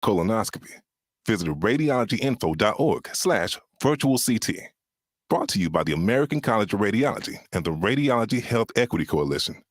colonoscopy. Visit radiologyinfo.org/virtual CT. Brought to you by the American College of Radiology and the Radiology Health Equity Coalition.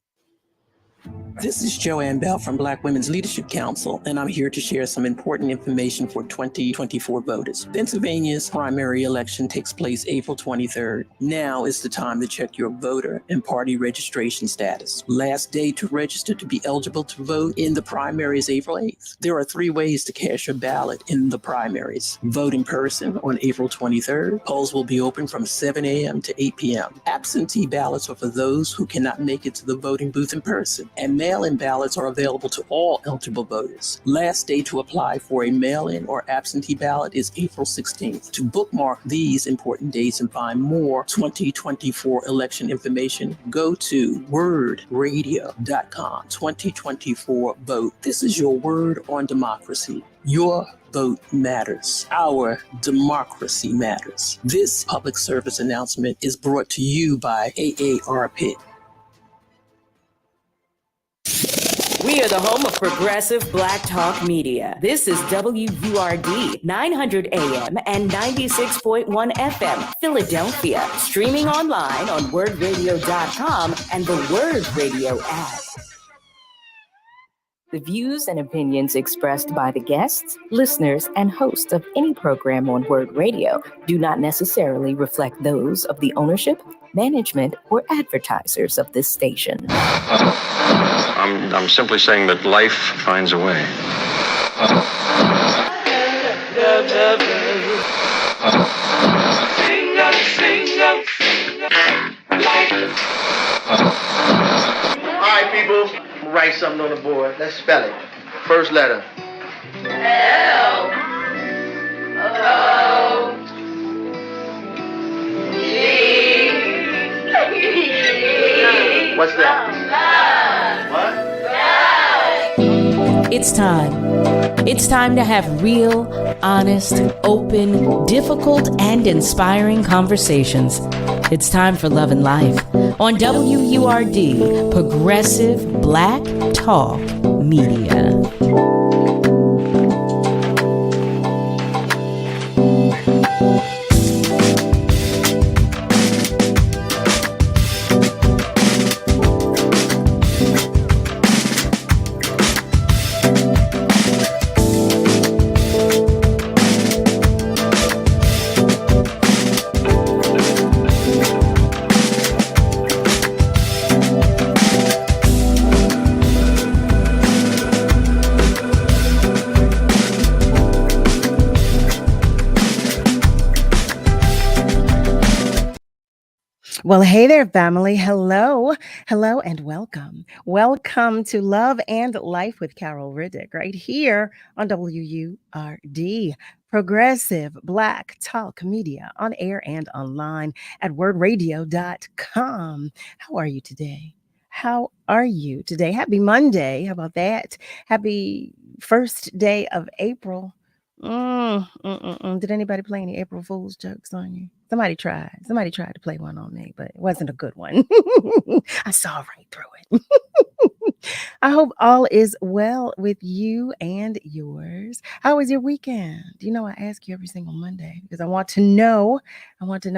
This is Joanne Bell from Black Women's Leadership Council, and I'm here to share some important information for 2024 voters. Pennsylvania's primary election takes place April 23rd. Now is the time to check your voter and party registration status. Last day to register to be eligible to vote in the primary is April 8th. There are 3 ways to cast your ballot in the primaries. Vote in person on April 23rd. Polls will be open from 7 a.m. to 8 p.m. Absentee ballots are for those who cannot make it to the voting booth in person, and mail-in ballots are available to all eligible voters. Last day to apply for a mail-in or absentee ballot is April 16th. To bookmark these important dates and find more 2024 election information, go to wordradio.com. 2024 vote. This is your word on democracy. Your vote matters. Our democracy matters. This public service announcement is brought to you by AARP. We are the home of progressive Black Talk Media. This is WURD 900 AM and 96.1 FM, Philadelphia. Streaming online on wordradio.com and the Word Radio app. The views and opinions expressed by the guests, listeners, and hosts of any program on Word Radio do not necessarily reflect those of the ownership, management, or advertisers of this station. I'm simply saying that life finds a way. All right, people, write something on the board. Let's spell it. First letter. L. O. G. What's that? What? It's time. It's time to have real, honest, open, difficult, and inspiring conversations. It's time for Love and Life on WURD, Progressive Black Talk Media. Well, hey there, family. Hello, and welcome. Welcome to Love and Life with Carol Riddick, right here on WURD, Progressive Black Talk Media, on air and online at wordradio.com. How are you today? How are you today? Happy Monday. How about that? Happy first day of April. Did anybody play any April Fool's jokes on you? Somebody tried to play one on me, but it wasn't a good one. I saw right through it. I hope all is well with you and yours. How was your weekend? You know, I ask you every single Monday because I want to know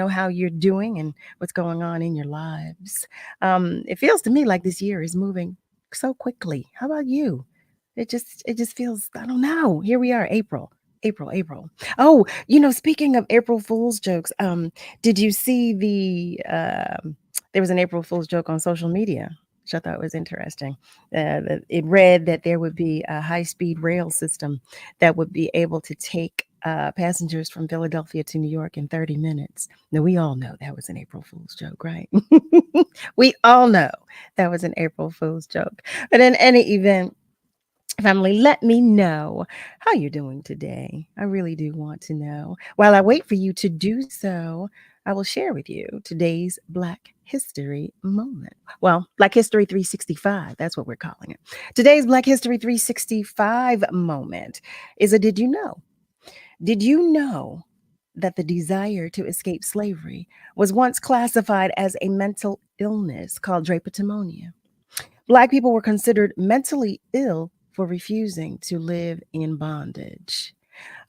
how you're doing and what's going on in your lives. It feels to me like this year is moving so quickly. How about you? It just feels, I don't know. Here we are, April. Oh, speaking of April Fool's jokes, did you see there was an April Fool's joke on social media, which I thought was interesting. It read that there would be a high-speed rail system that would be able to take passengers from Philadelphia to New York in 30 minutes. Now, we all know that was an April Fool's joke, right? We all know that was an April Fool's joke. But in any event, family, let me know how you're doing today. I really do want to know. While I wait for you to do so, I will share with you today's Black History moment. Well, Black History 365, that's what we're calling it. Today's Black History 365 moment is a did you know? Did you know that the desire to escape slavery was once classified as a mental illness called drapetomania? Black people were considered mentally ill for refusing to live in bondage.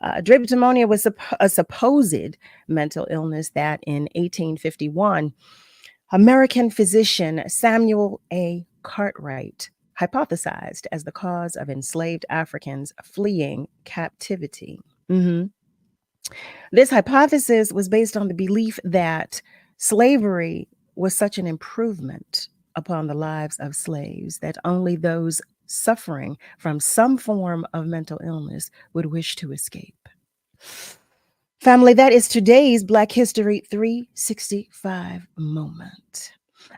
Drapetomania was a supposed mental illness that in 1851, American physician Samuel A. Cartwright hypothesized as the cause of enslaved Africans fleeing captivity. Mhm. This hypothesis was based on the belief that slavery was such an improvement upon the lives of slaves that only those suffering from some form of mental illness would wish to escape. Family, that is today's Black History 365 moment.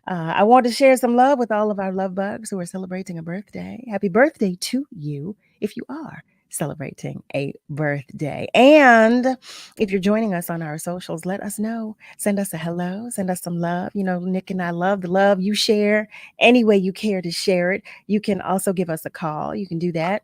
I want to share some love with all of our love bugs who are celebrating a birthday. Happy birthday to you if you are celebrating a birthday. And if you're joining us on our socials, let us know. Send us a hello, send us some love. You know, Nick and I love the love you share any way you care to share it. You can also give us a call. You can do that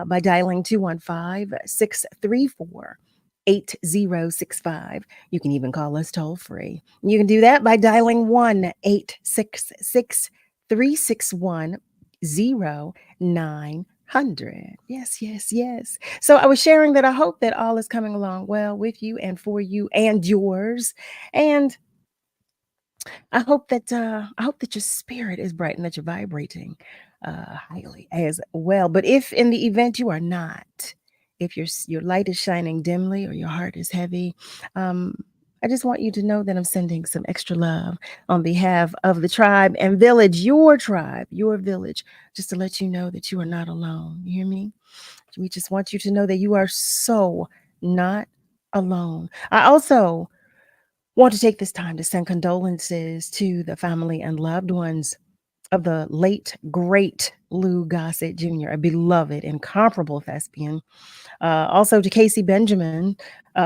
by dialing 215-634 8065. You can even call us toll free. You can do that by dialing 1-866-361-0900. Yes, yes, yes. So I was sharing that I hope that all is coming along well with you and for you and yours. And I hope that your spirit is bright and that you're vibrating highly as well. But if in the event you are not, if your light is shining dimly or your heart is heavy, I just want you to know that I'm sending some extra love on behalf of the tribe and village, your tribe, your village, just to let you know that you are not alone. You hear me? We just want you to know that you are so not alone. I also want to take this time to send condolences to the family and loved ones of the late, great Lou Gossett Jr., a beloved, incomparable thespian. Also to Casey Benjamin,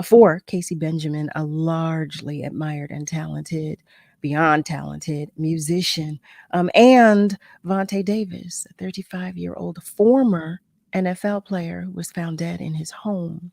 for Casey Benjamin, a largely admired and talented, beyond talented musician. And Vontae Davis, a 35-year-old former NFL player who was found dead in his home.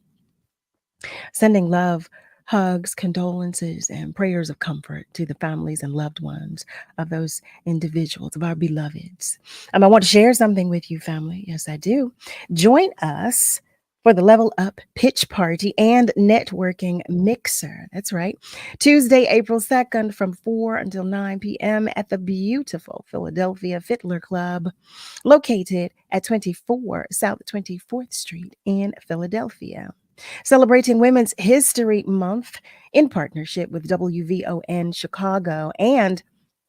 Sending love, hugs, condolences, and prayers of comfort to the families and loved ones of those individuals, of our beloveds. I want to share something with you, family. Yes, I do. Join us for the Level Up Pitch Party and Networking Mixer. That's right. Tuesday, April 2nd from 4 until 9 p.m. at the beautiful Philadelphia Fiddler Club, located at 24 South 24th Street in Philadelphia. Celebrating Women's History Month in partnership with WVON Chicago and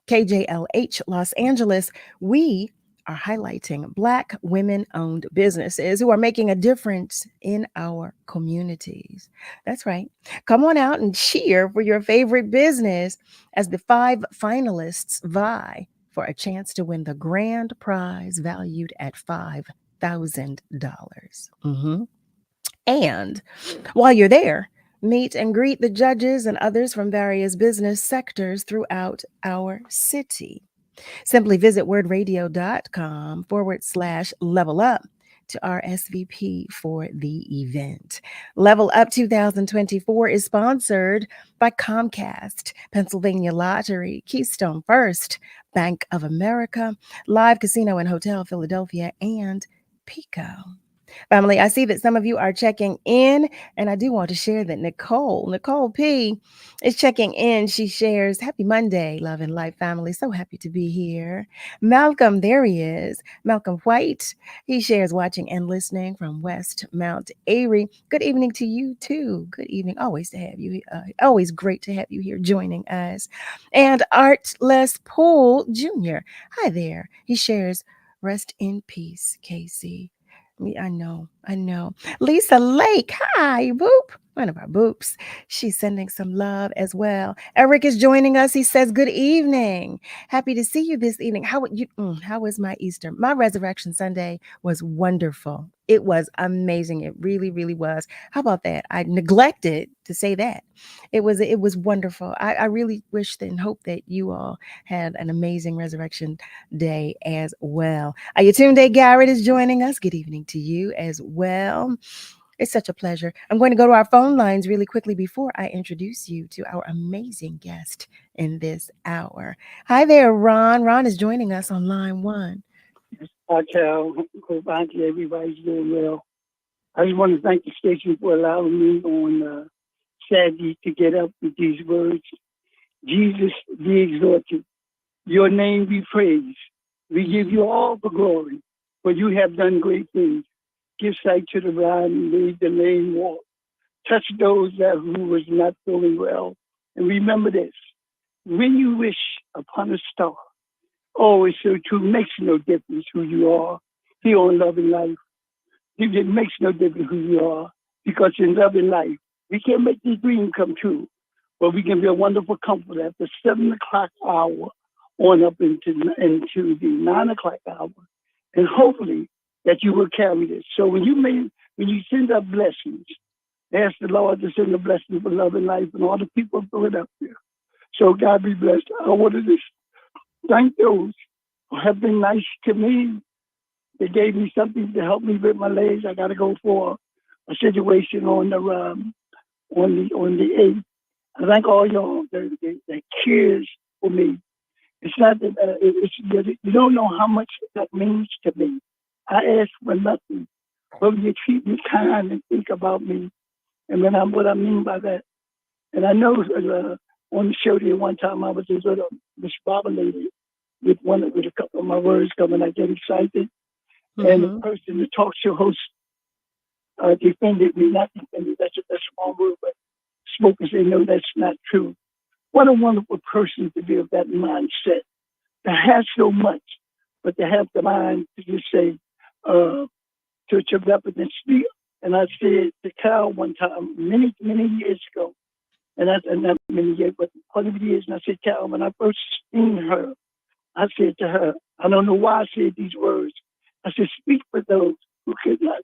KJLH Los Angeles, we are highlighting Black women-owned businesses who are making a difference in our communities. That's right. Come on out and cheer for your favorite business as the 5 finalists vie for a chance to win the grand prize valued at $5,000. And while you're there, meet and greet the judges and others from various business sectors throughout our city. Simply visit wordradio.com/level up to RSVP for the event. Level Up 2024 is sponsored by Comcast, Pennsylvania Lottery, Keystone First, Bank of America, Live Casino and Hotel Philadelphia, and Pico. Family, I see that some of you are checking in, and I do want to share that Nicole P is checking in. She shares, happy Monday, love and life family. So happy to be here. Malcolm, there he is. Malcolm White, he shares watching and listening from West Mount Airy. Good evening to you too. Good evening. Always to have you. Always great to have you here joining us. And Art Les Poole Jr. Hi there. He shares, rest in peace, Casey. I know. Lisa Lake, hi, Boop. One of our Boops. She's sending some love as well. Eric is joining us. He says, good evening. Happy to see you this evening. How was my Easter? My Resurrection Sunday was wonderful. It was amazing. It really, really was. How about that? I neglected to say that. It was wonderful. I really wish and hope that you all had an amazing Resurrection Day as well. Ayatunde Garrett is joining us. Good evening to you as well. It's such a pleasure. I'm going to go to our phone lines really quickly before I introduce you to our amazing guest in this hour. Hi there, Ron. Ron is joining us on line 1. Hi, Cal. Hope Auntie, everybody's doing well. I just want to thank the station for allowing me on Saturday to get up with these words. Jesus be exalted. Your name be praised. We give you all the glory, for you have done great things. Give sight to the blind and made the lame walk. Touch those that who was not feeling well. And remember this, when you wish upon a star, oh, it's so true, makes no difference who you are. Here on Love and Life, it makes no difference who you are, because in Love and Life, we can make this dream come true, but we can be a wonderful comfort at the 7 o'clock hour on up into the 9 o'clock hour. And hopefully that you will carry this. So when you send up blessings, ask the Lord to send a blessing for Love and Life and all the people of Philadelphia. So God be blessed. I wanted to thank those who have been nice to me. They gave me something to help me with my legs. I got to go for a situation on the 8th. I thank all y'all that cares for me. It's not that you don't know how much that means to me. I ask for nothing, but you treat me kind and think about me. And what I mean by that, and I know on the show there one time I was just sort of discombobulated with a couple of my words coming. I get excited, and the person, the talk show host, defended me. Not defended. That's a small word, but spoke and said, "No, that's not true." What a wonderful person to be of that mindset, to have so much, but to have the mind to just say, to up and speak. And I said to Cal one time, many years ago, and not many years, but quite a few years, and I said, Cal, when I first seen her, I said to her, I don't know why I said these words. I said, speak for those who could not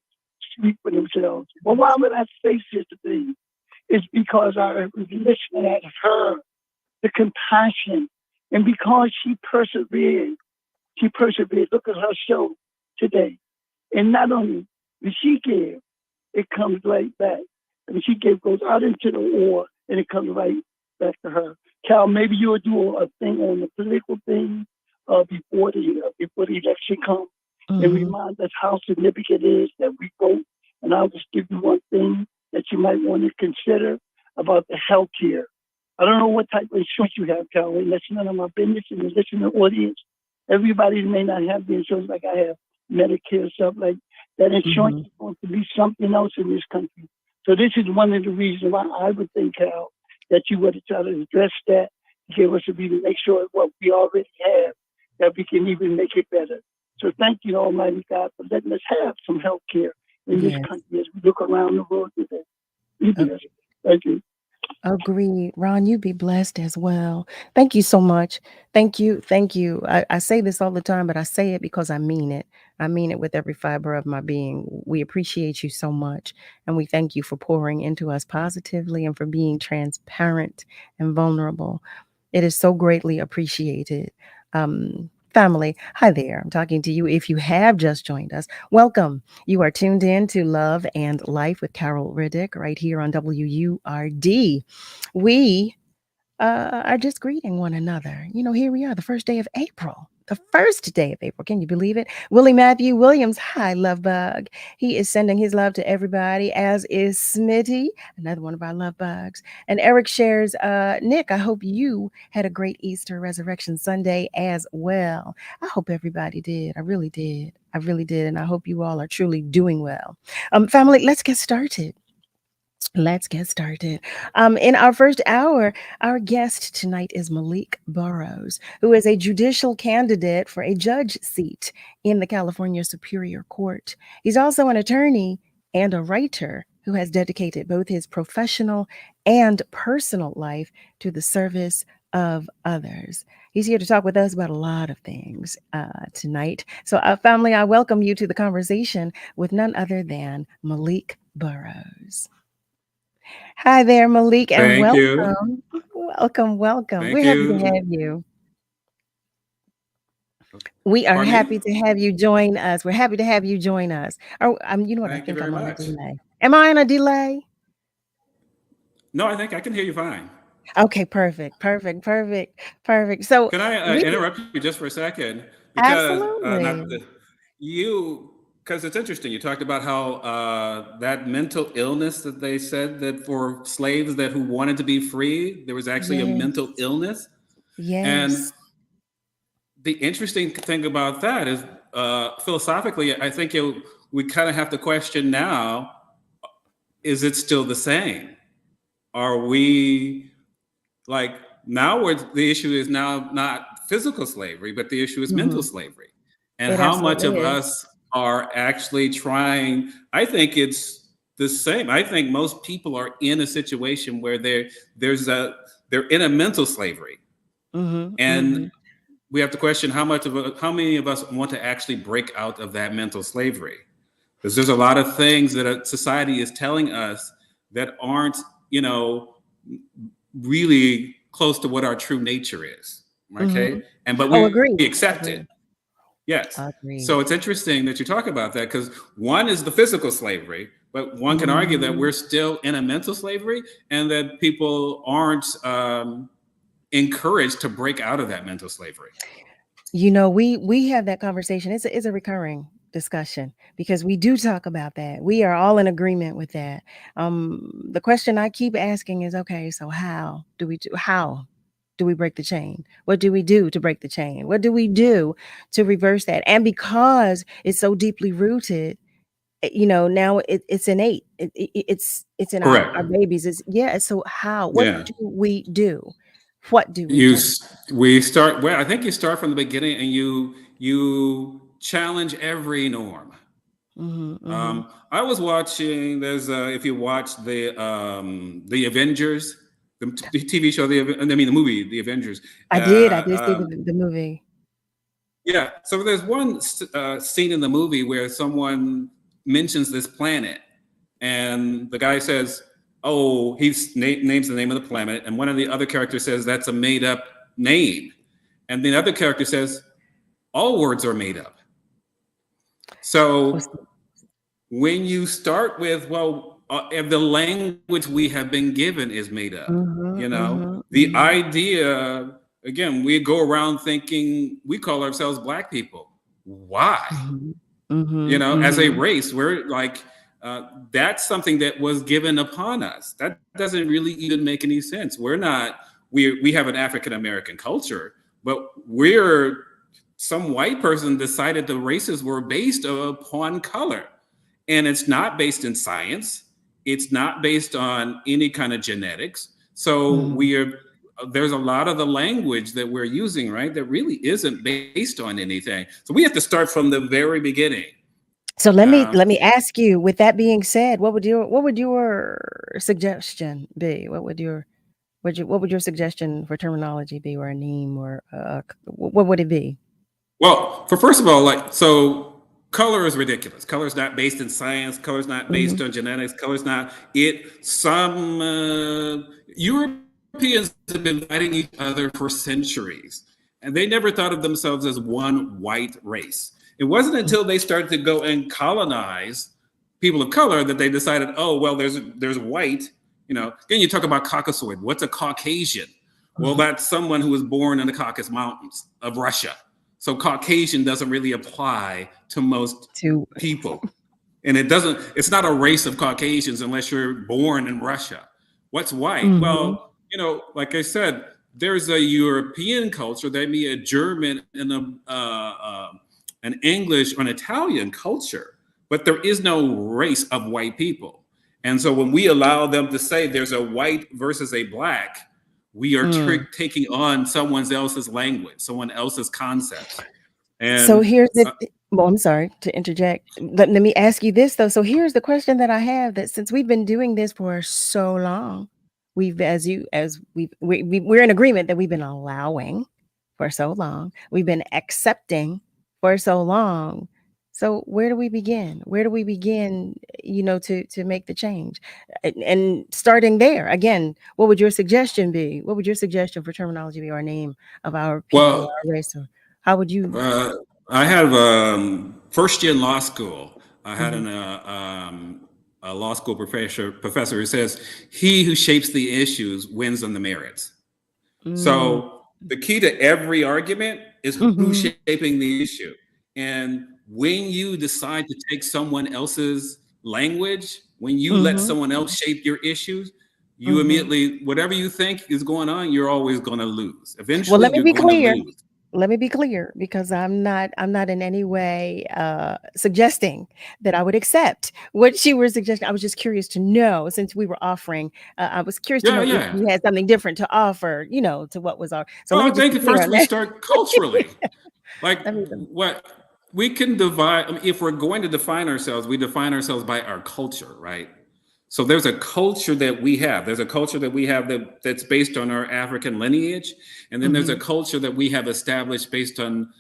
speak for themselves. Well, why would I say such a thing? It's because I was listening at her, the compassion, and because she persevered. Look at her show today. And not only did she give, it comes right back. And she goes out into the war, and it comes right back to her. Cal, maybe you'll do a thing on the political thing before the election comes, and remind us how significant it is that we vote. And I'll just give you one thing that you might want to consider about the health care. I don't know what type of insurance you have, Cal, and that's none of my business, and the listening audience. Everybody may not have the insurance like I have, Medicare, stuff like that. Insurance is going to be something else in this country. So this is one of the reasons why I would think, Cal, that you would try to address that, give us a reason, make sure what we already have, that we can even make it better. So thank you, Almighty God, for letting us have some health care in this country as we look around the world today. Be blessed. Thank you. Agreed. Ron, you be blessed as well. Thank you so much. Thank you. Thank you. I say this all the time, but I say it because I mean it. I mean it with every fiber of my being. We appreciate you so much. And we thank you for pouring into us positively and for being transparent and vulnerable. It is so greatly appreciated. Family, hi there. I'm talking to you. If you have just joined us, welcome. You are tuned in to Love and Life with Carol Riddick right here on WURD. We are just greeting one another. You know, here we are, the first day of April. The first day of April. Can you believe it? Willie Matthew Williams, hi, love bug. He is sending his love to everybody, as is Smitty, another one of our love bugs. And Eric shares, Nick, I hope you had a great Easter Resurrection Sunday as well. I hope everybody did. I really did. I really did. And I hope you all are truly doing well. Family, let's get started. Let's get started. In our first hour, our guest tonight is Malik Burroughs, who is a judicial candidate for a judge seat in the California Superior Court. He's also an attorney and a writer who has dedicated both his professional and personal life to the service of others. He's here to talk with us about a lot of things tonight. So, family, I welcome you to the conversation with none other than Malik Burroughs. Hi there, Malik, and Thank you. welcome. Welcome. Thank We're happy to you. have you. We are Pardon happy me? to have you join us. We're happy to have you join us. Oh, you know what? I Thank you think very I'm on a much. delay. Am I on a delay? No, I think I can hear you fine. Okay, perfect. So Can I we interrupt you just for a second? Because not absolutely. the, because it's interesting. You talked about how that mental illness that they said that for slaves that who wanted to be free, there was actually a mental illness. And Yes. the interesting thing about that is philosophically, I think we kind of have to question now, is it still the same? Are we like now where the issue is now not physical slavery, but the issue is mental slavery? And It how much of absolutely is. us are actually trying? I think it's the same. I think most people are in a situation where they're in a mental slavery. And we have to question how many of us want to actually break out of that mental slavery. Because there's a lot of things that society is telling us that aren't, really close to what our true nature is. Okay. But we agreed. accept it. Yes. Agreed. So it's interesting that you talk about that, because one is the physical slavery, but one can argue that we're still in a mental slavery and that people aren't encouraged to break out of that mental slavery. We have that conversation. It's a recurring discussion because we do talk about that. We are all in agreement with that. The question I keep asking is, okay, so how do we break the chain? What do we do to break the chain? What do we do to reverse that? And because it's so deeply rooted, now it's innate. It's in our babies. So how? What do we do? What do we do? I think you start from the beginning and you challenge every norm. I was watching. There's if you watch the Avengers, the TV show, the movie, The Avengers. I did see the movie. Yeah. So there's one scene in the movie where someone mentions this planet, and the guy says, "Oh," he names the name of the planet, and one of the other characters says that's a made-up name, and the other character says, "All words are made up." So when you start with, the language we have been given is made up, the idea, again, we go around thinking we call ourselves Black people. Why? As a race, we're like, that's something that was given upon us. That doesn't really even make any sense. We have an African-American culture, but some white person decided the races were based upon color. And it's not based in science. It's not based on any kind of genetics. So there's a lot of the language that we're using, right, that really isn't based on anything. So we have to start from the very beginning. So let me ask you, with that being said, what would your suggestion be? What would your suggestion for terminology be, or a name, or what would it be? Well, first of all, color is ridiculous. Color is not based in science. Color is not based on genetics. Color is not it. Some Europeans have been fighting each other for centuries, and they never thought of themselves as one white race. It wasn't until they started to go and colonize people of color that they decided, oh, well, there's white. Again, you talk about Caucasoid. What's a Caucasian? Well, that's someone who was born in the Caucasus Mountains of Russia. So Caucasian doesn't really apply to most people. And it's not a race of Caucasians unless you're born in Russia. What's white? Well, like I said, there's a European culture, there may be a German and an English or an Italian culture, but there is no race of white people. And so when we allow them to say there's a white versus a Black, we are taking on someone else's language, someone else's concepts. And so here's I'm sorry to interject. Let me ask you this though. So here's the question that I have: that since we've been doing this for so long, we're in agreement that we've been allowing for so long, we've been accepting for so long. So where do we begin? Where do we begin, to make the change? And starting there, again, what would your suggestion be? What would your suggestion for terminology be, or name of our people, our race? Or how would you? I have first year in law school. I had a law school professor who says, he who shapes the issues wins on the merits. So the key to every argument is who's shaping the issue. And when you decide to take someone else's language, when you let someone else shape your issues, you immediately, whatever you think is going on, you're always going to lose. Eventually, Well, let me you're be going to clear. lose. Let me be clear, because I'm not in any way suggesting that I would accept what you were suggesting. I was just curious to know, since we were offering, I was curious to know if you had something different to offer, to what was our. So Well, let I me just think be at clear first on we that. start culturally. Like That means- what we can divide. I mean, if we're going to define ourselves, we define ourselves by our culture, right? So there's a culture that we have. There's a culture that we have that's based on our African lineage. And then there's a culture that we have established based on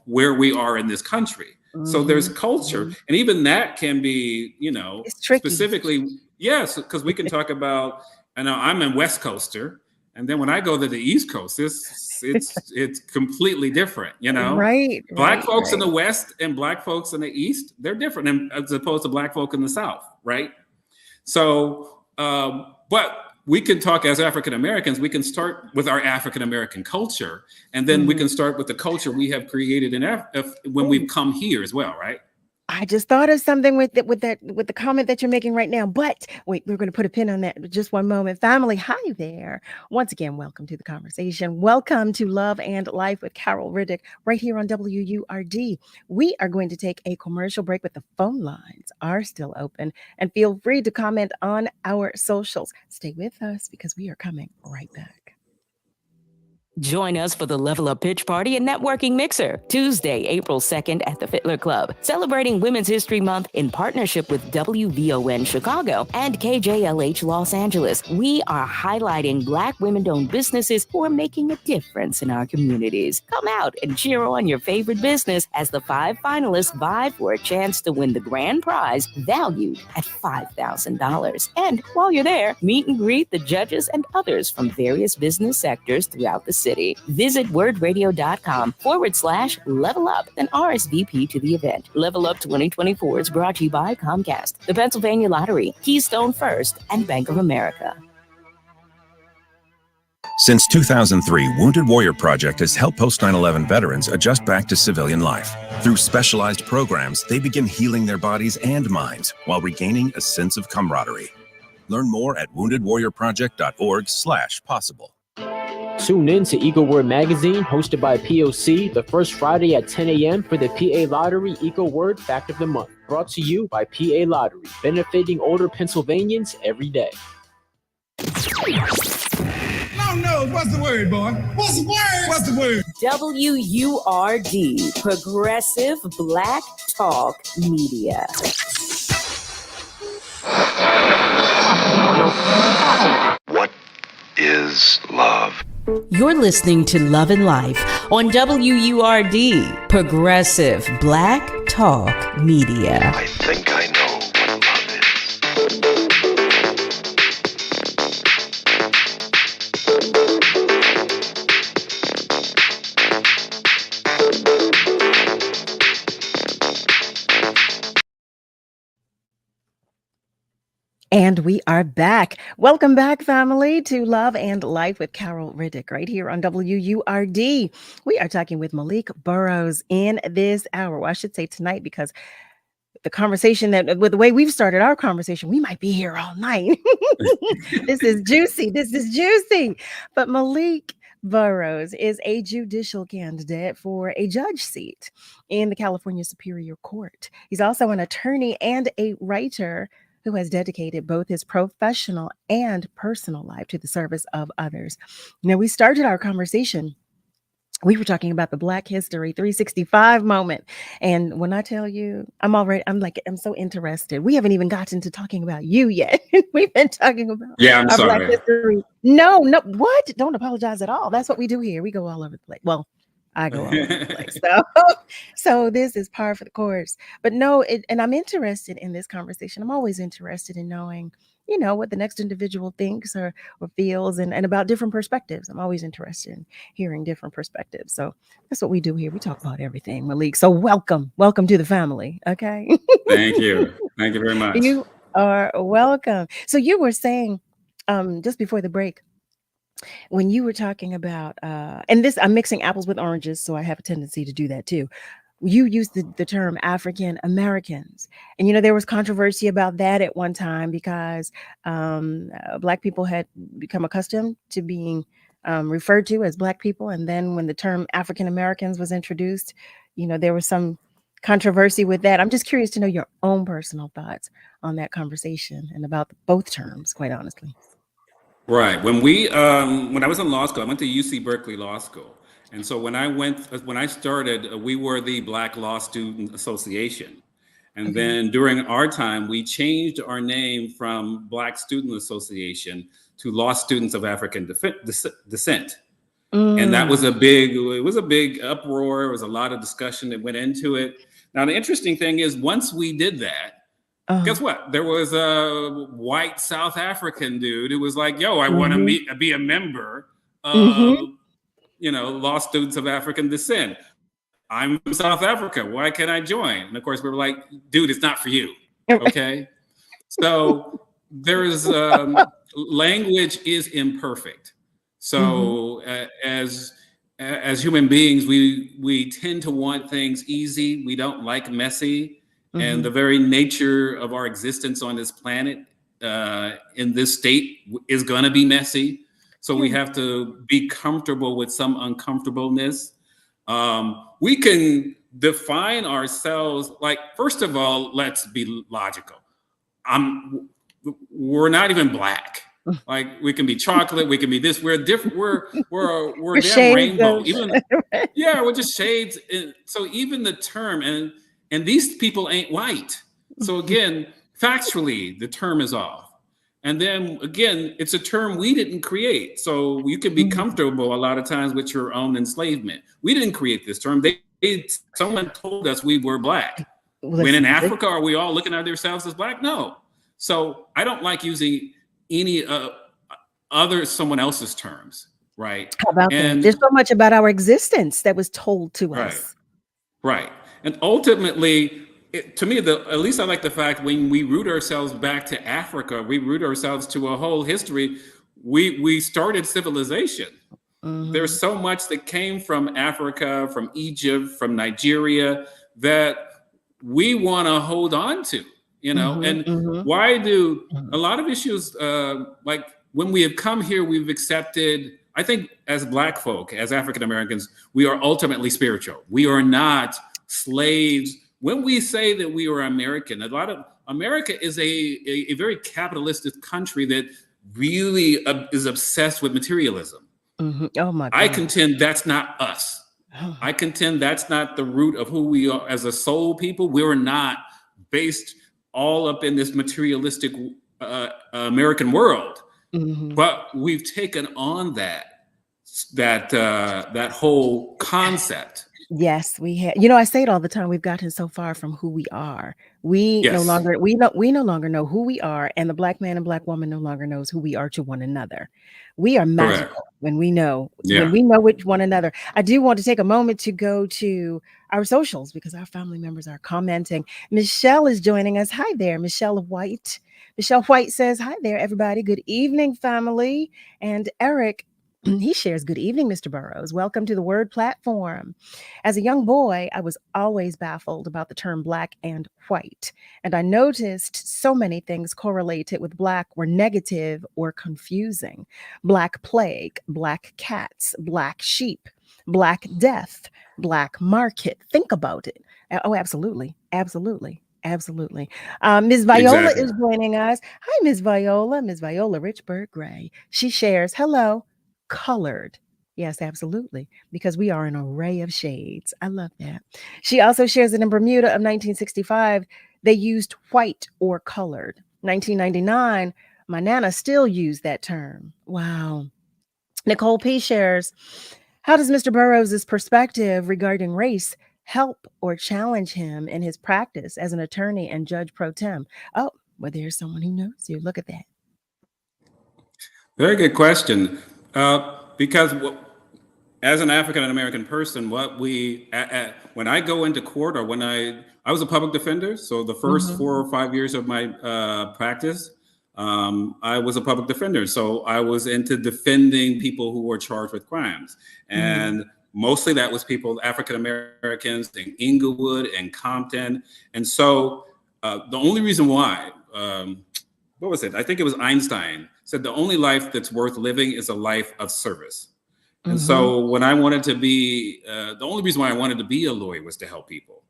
where we are in this country. So there's culture. And even that can be, It's tricky. specifically, yes, because we can talk about, I know I'm a West Coaster. And then when I go to the East Coast, it's completely different, Right. Black folks in the West and Black folks in the East, they're different as opposed to Black folk in the South, right? So, but we can talk as African Americans. We can start with our African American culture, and then we can start with the culture we have created when we've come here as well, right? I just thought of something with the comment that you're making right now. But wait, we're going to put a pin on that just one moment. Family, hi there. Once again, welcome to the conversation. Welcome to Love and Life with Carol Riddick right here on WURD. We are going to take a commercial break, but the phone lines are still open. And feel free to comment on our socials. Stay with us because we are coming right back. Join us for the Level Up Pitch Party and Networking Mixer, Tuesday, April 2nd at the Fittler Club, celebrating Women's History Month in partnership with WVON Chicago and KJLH Los Angeles. We are highlighting Black women-owned businesses who are making a difference in our communities. Come out and cheer on your favorite business as the 5 finalists vie for a chance to win the grand prize valued at $5,000. And while you're there, meet and greet the judges and others from various business sectors throughout the city. Visit wordradio.com/level up and RSVP to the event. Level Up 2024 is brought to you by Comcast, the Pennsylvania Lottery, Keystone First, and Bank of America. Since 2003, Wounded Warrior Project has helped post 9/11 veterans adjust back to civilian life. Through specialized programs, they begin healing their bodies and minds while regaining a sense of camaraderie. Learn more at woundedwarriorproject.org/possible. Tune in to Eagle Word Magazine, hosted by POC, the first Friday at 10 a.m. for the PA Lottery Eagle Word Fact of the Month. Brought to you by PA Lottery, benefiting older Pennsylvanians every day. Long nose, what's the word, boy? What's the word? What's the word? WURD, Progressive Black Talk Media. What is love? You're listening to Love and Life on WURD, Progressive Black Talk Media. I think I know what love is. And we are back. Welcome back, family, to Love and Life with Carol Riddick right here on WURD. We are talking with Malik Burroughs in this hour. Well, I should say tonight, because the conversation with the way we've started our conversation, we might be here all night. This is juicy. This is juicy. But Malik Burroughs is a judicial candidate for a judge seat in the California Superior Court. He's also an attorney and a writer who has dedicated both his professional and personal life to the service of others. Now, we started our conversation. We were talking about the Black History 365 moment. And when I tell you, I'm so interested. We haven't even gotten to talking about you yet. We've been talking about I'm our sorry. Black History. No, what? Don't apologize at all. That's what we do here. We go all over the place. Well, I go all over the place. So this is par for the course. But no, and I'm interested in this conversation. I'm always interested in knowing, what the next individual thinks or feels and about different perspectives. I'm always interested in hearing different perspectives. So that's what we do here. We talk about everything, Malik. So welcome to the family. Okay. Thank you. Thank you very much. You are welcome. So you were saying just before the break, when you were talking about, and this, I'm mixing apples with oranges, so I have a tendency to do that too. you used the term African Americans. And, there was controversy about that at one time because Black people had become accustomed to being referred to as Black people. And then when the term African Americans was introduced, there was some controversy with that. I'm just curious to know your own personal thoughts on that conversation and about both terms, quite honestly. Right. When I was in law school, I went to UC Berkeley Law School. And so when I started, we were the Black Law Student Association. And then during our time, we changed our name from Black Student Association to Law Students of African Descent. And that was a big uproar. There was a lot of discussion that went into it. Now, the interesting thing is once we did that, guess what? There was a white South African dude who was like, yo, I want to be a member of, Law Students of African Descent. I'm from South Africa. Why can't I join? And of course, we were like, dude, it's not for you. Okay. So there's language is imperfect. So as human beings, we tend to want things easy. We don't like messy. And the very nature of our existence on this planet in this state is going to be messy. So we have to be comfortable with some uncomfortableness. We can define ourselves, like, first of all, let's be logical. We're not even Black. Like, we can be chocolate, we can be this. We're different. We're damn rainbow. We're just shades. So even the term, and these people ain't white. So again, factually, the term is off. And then again, it's a term we didn't create. So you can be comfortable a lot of times with your own enslavement. We didn't create this term. Someone told us we were Black. When in Africa, are we all looking at ourselves as Black? No. So I don't like using any someone else's terms, right? How about that? There's so much about our existence that was told to us. Right. And ultimately, to me, at least I like the fact when we root ourselves back to Africa, we root ourselves to a whole history. We started civilization. There's so much that came from Africa, from Egypt, from Nigeria that we want to hold on to, and why do a lot of issues, like when we have come here, we've accepted, I think as Black folk, as African Americans, we are ultimately spiritual. We are not slaves. When we say that we are American, America is a very capitalistic country that really is obsessed with materialism. Oh my God. I contend that's not us. I contend that's not the root of who we are as a soul people. We're not based all up in this materialistic American world, but we've taken on that whole concept. Yes, we have. I say it all the time. We've gotten so far from who we are. We no longer know who we are, and the Black man and Black woman no longer knows who we are to one another. We are magical when we know with one another. I do want to take a moment to go to our socials because our family members are commenting. Michelle is joining us. Hi there, Michelle White. Michelle White says, "Hi there, everybody. Good evening, family." And Eric, he shares, "Good evening, Mr. Burroughs. Welcome to the Word platform. As a young boy, I was always baffled about the term Black and white, and I noticed so many things correlated with Black were negative or confusing. Black plague, Black cats, Black sheep, Black death, Black market. Think about it." Oh, absolutely. Absolutely. Absolutely. Ms. Viola is joining us. Hi, Ms. Viola. Ms. Viola Richburg Gray. She shares, "Hello. Colored." Yes, absolutely. Because we are an array of shades. I love that. She also shares that in Bermuda of 1965, they used white or colored. 1999, my Nana still used that term. Wow. Nicole P shares, "How does Mr. Burroughs' perspective regarding race help or challenge him in his practice as an attorney and judge pro tem?" Oh, well, there's someone who knows you. Look at that. Very good question. Because as an African American person, when I go into court or when I was a public defender, so the first 4 or 5 years of my practice, I was a public defender. So I was into defending people who were charged with crimes. And mostly that was people, African Americans in Inglewood and Compton. And so the only reason why, what was it? I think it was Einstein said the only life that's worth living is a life of service. And so when I wanted to be, the only reason why I wanted to be a lawyer was to help people.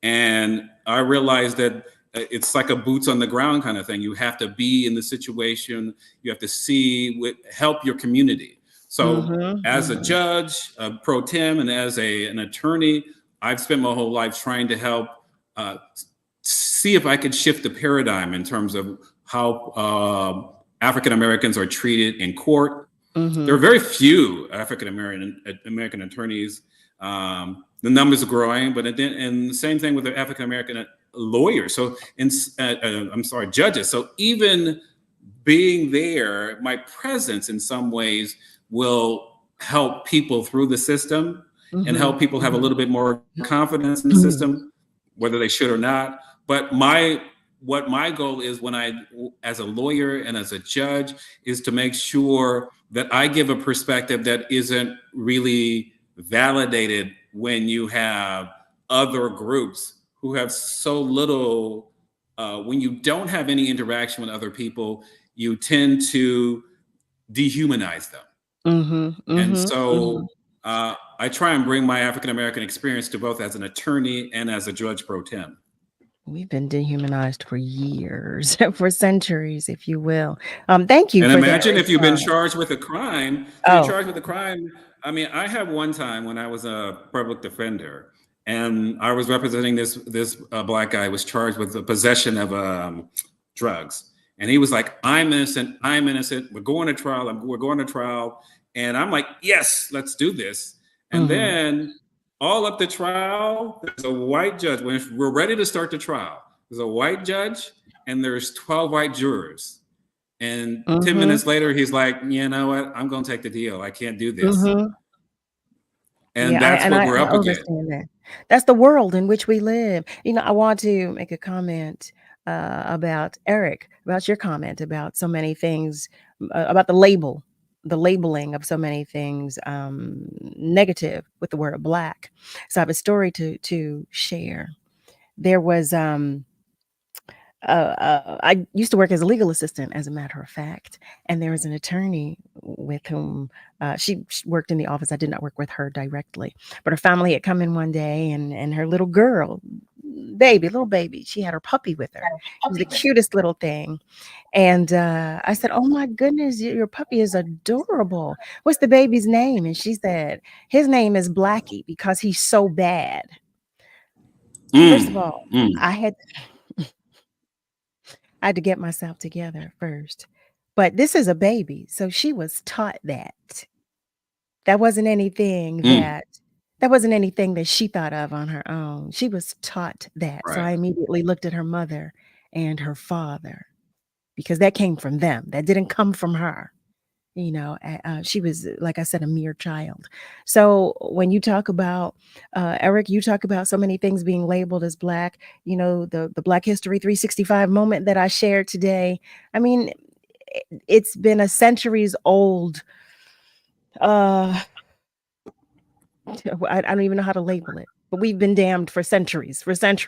And I realized that it's like a boots on the ground kind of thing. You have to be in the situation. You have to help your community. So as a judge, pro tem, and as an attorney, I've spent my whole life trying to help see if I could shift the paradigm in terms of how African Americans are treated in court. There are very few African American attorneys. The numbers are growing, but and the same thing with the African American lawyers. So, judges. So even being there, my presence in some ways will help people through the system and help people have a little bit more confidence in the system, whether they should or not. But what my goal is when as a lawyer and as a judge, is to make sure that I give a perspective that isn't really validated when you have other groups who have so little, when you don't have any interaction with other people, you tend to dehumanize them. And so I try and bring my African-American experience to both as an attorney and as a judge pro tem. We've been dehumanized for years, for centuries, if you will. Thank you. And for imagine that if you've been charged with a crime. Charged with a crime. I mean, I had one time when I was a public defender, and I was representing this black guy who was charged with the possession of drugs. And he was like, I'm innocent. We're going to trial. We're going to trial. And I'm like, yes, let's do this. And then all up the trial, there's a white judge. When we're ready to start the trial, there's a white judge and there's 12 white jurors. And 10 minutes later, he's like, you know what? I'm going to take the deal. I can't do this. And that's what we're up against. That. That's the world in which we live. You know, I want to make a comment about Eric, about your comment about so many things, about the labeling of so many things negative with the word Black. So I have a story to share. There was I used to work as a legal assistant, as a matter of fact, and there was an attorney with whom she worked in the office. I did not work with her directly, but her family had come in one day, and her little girl, little baby, she had her puppy with her. It was the cutest little thing. And I said, oh my goodness, your puppy is adorable. What's the baby's name? And she said, his name is Blackie because he's so bad. First of all, I had to get myself together first. But this is a baby, so she was taught that. That wasn't anything that she thought of on her own. She was taught that. Right. So I immediately looked at her mother and her father, because that came from them. That didn't come from her. You know, she was, like I said, a mere child. So when you talk about, Eric, you talk about so many things being labeled as Black, you know, the Black History 365 moment that I shared today. I mean, it's been a centuries old, I don't even know how to label it, but we've been damned for centuries. And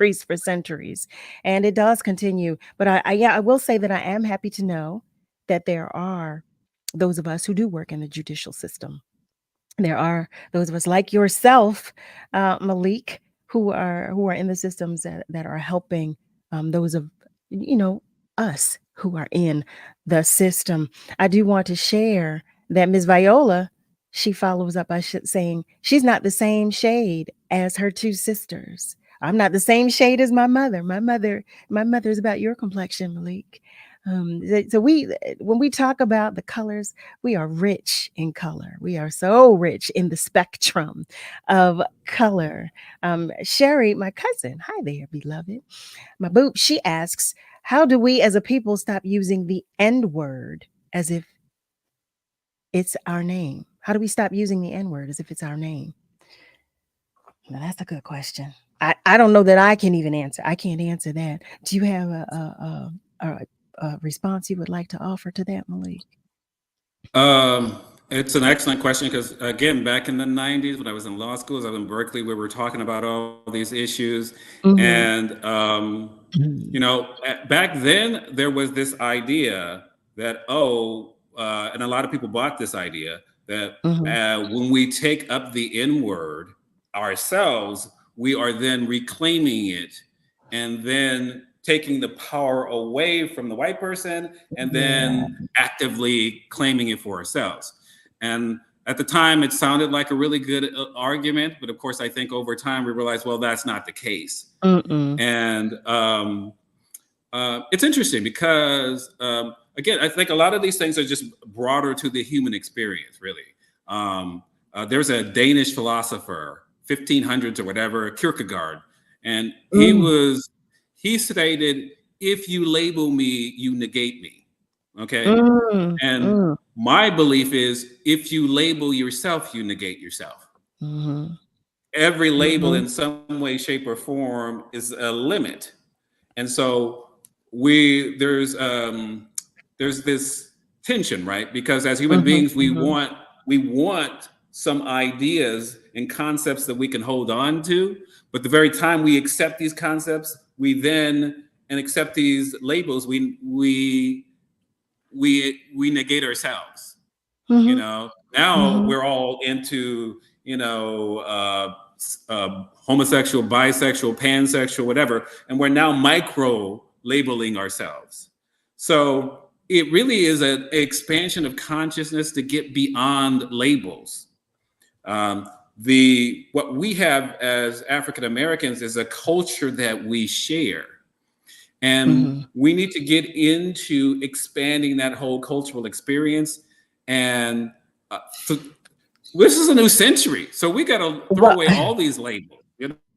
it does continue. But I will say that I am happy to know that there are those of us who do work in the judicial system. There are those of us like yourself, Malik, who are in the systems that are helping those of, you know, us who are in the system. I do want to share that Ms. Viola, she follows up by saying she's not the same shade as her two sisters. I'm not the same shade as my mother. My mother is about your complexion, Malik. So when we talk about the colors, we are rich in color. We are so rich in the spectrum of color. Sherry, my cousin, hi there, beloved. My boo, she asks, how do we as a people stop using the N-word as if it's our name? How do we stop using the N-word as if it's our name? Now, that's a good question. I don't know that I can even answer. I can't answer that. Do you have a response you would like to offer to that, Malik? It's an excellent question because, again, back in the 90s when I was in law school, I was in Berkeley, we were talking about all these issues. And, back then there was this idea that, and a lot of people bought this idea that when we take up the N word ourselves, we are then reclaiming it and then taking the power away from the white person and then actively claiming it for ourselves. And at the time, it sounded like a really good argument. But of course, I think over time, we realized, well, that's not the case. And it's interesting because, again, I think a lot of these things are just broader to the human experience, really. There's a Danish philosopher, 1500s or whatever, Kierkegaard. And he stated, if you label me, you negate me. Okay. And my belief is, if you label yourself, you negate yourself. Every label in some way, shape, or form is a limit. And so there's this tension, right? Because as human beings, we want some ideas and concepts that we can hold on to. But the very time we accept these concepts, and accept these labels, we negate ourselves. Now we're all into, homosexual, bisexual, pansexual, whatever, and we're now micro labeling ourselves. So it really is an expansion of consciousness to get beyond labels. What we have as African Americans is a culture that we share. And we need to get into expanding that whole cultural experience. And this is a new century. So we got to throw away all these labels.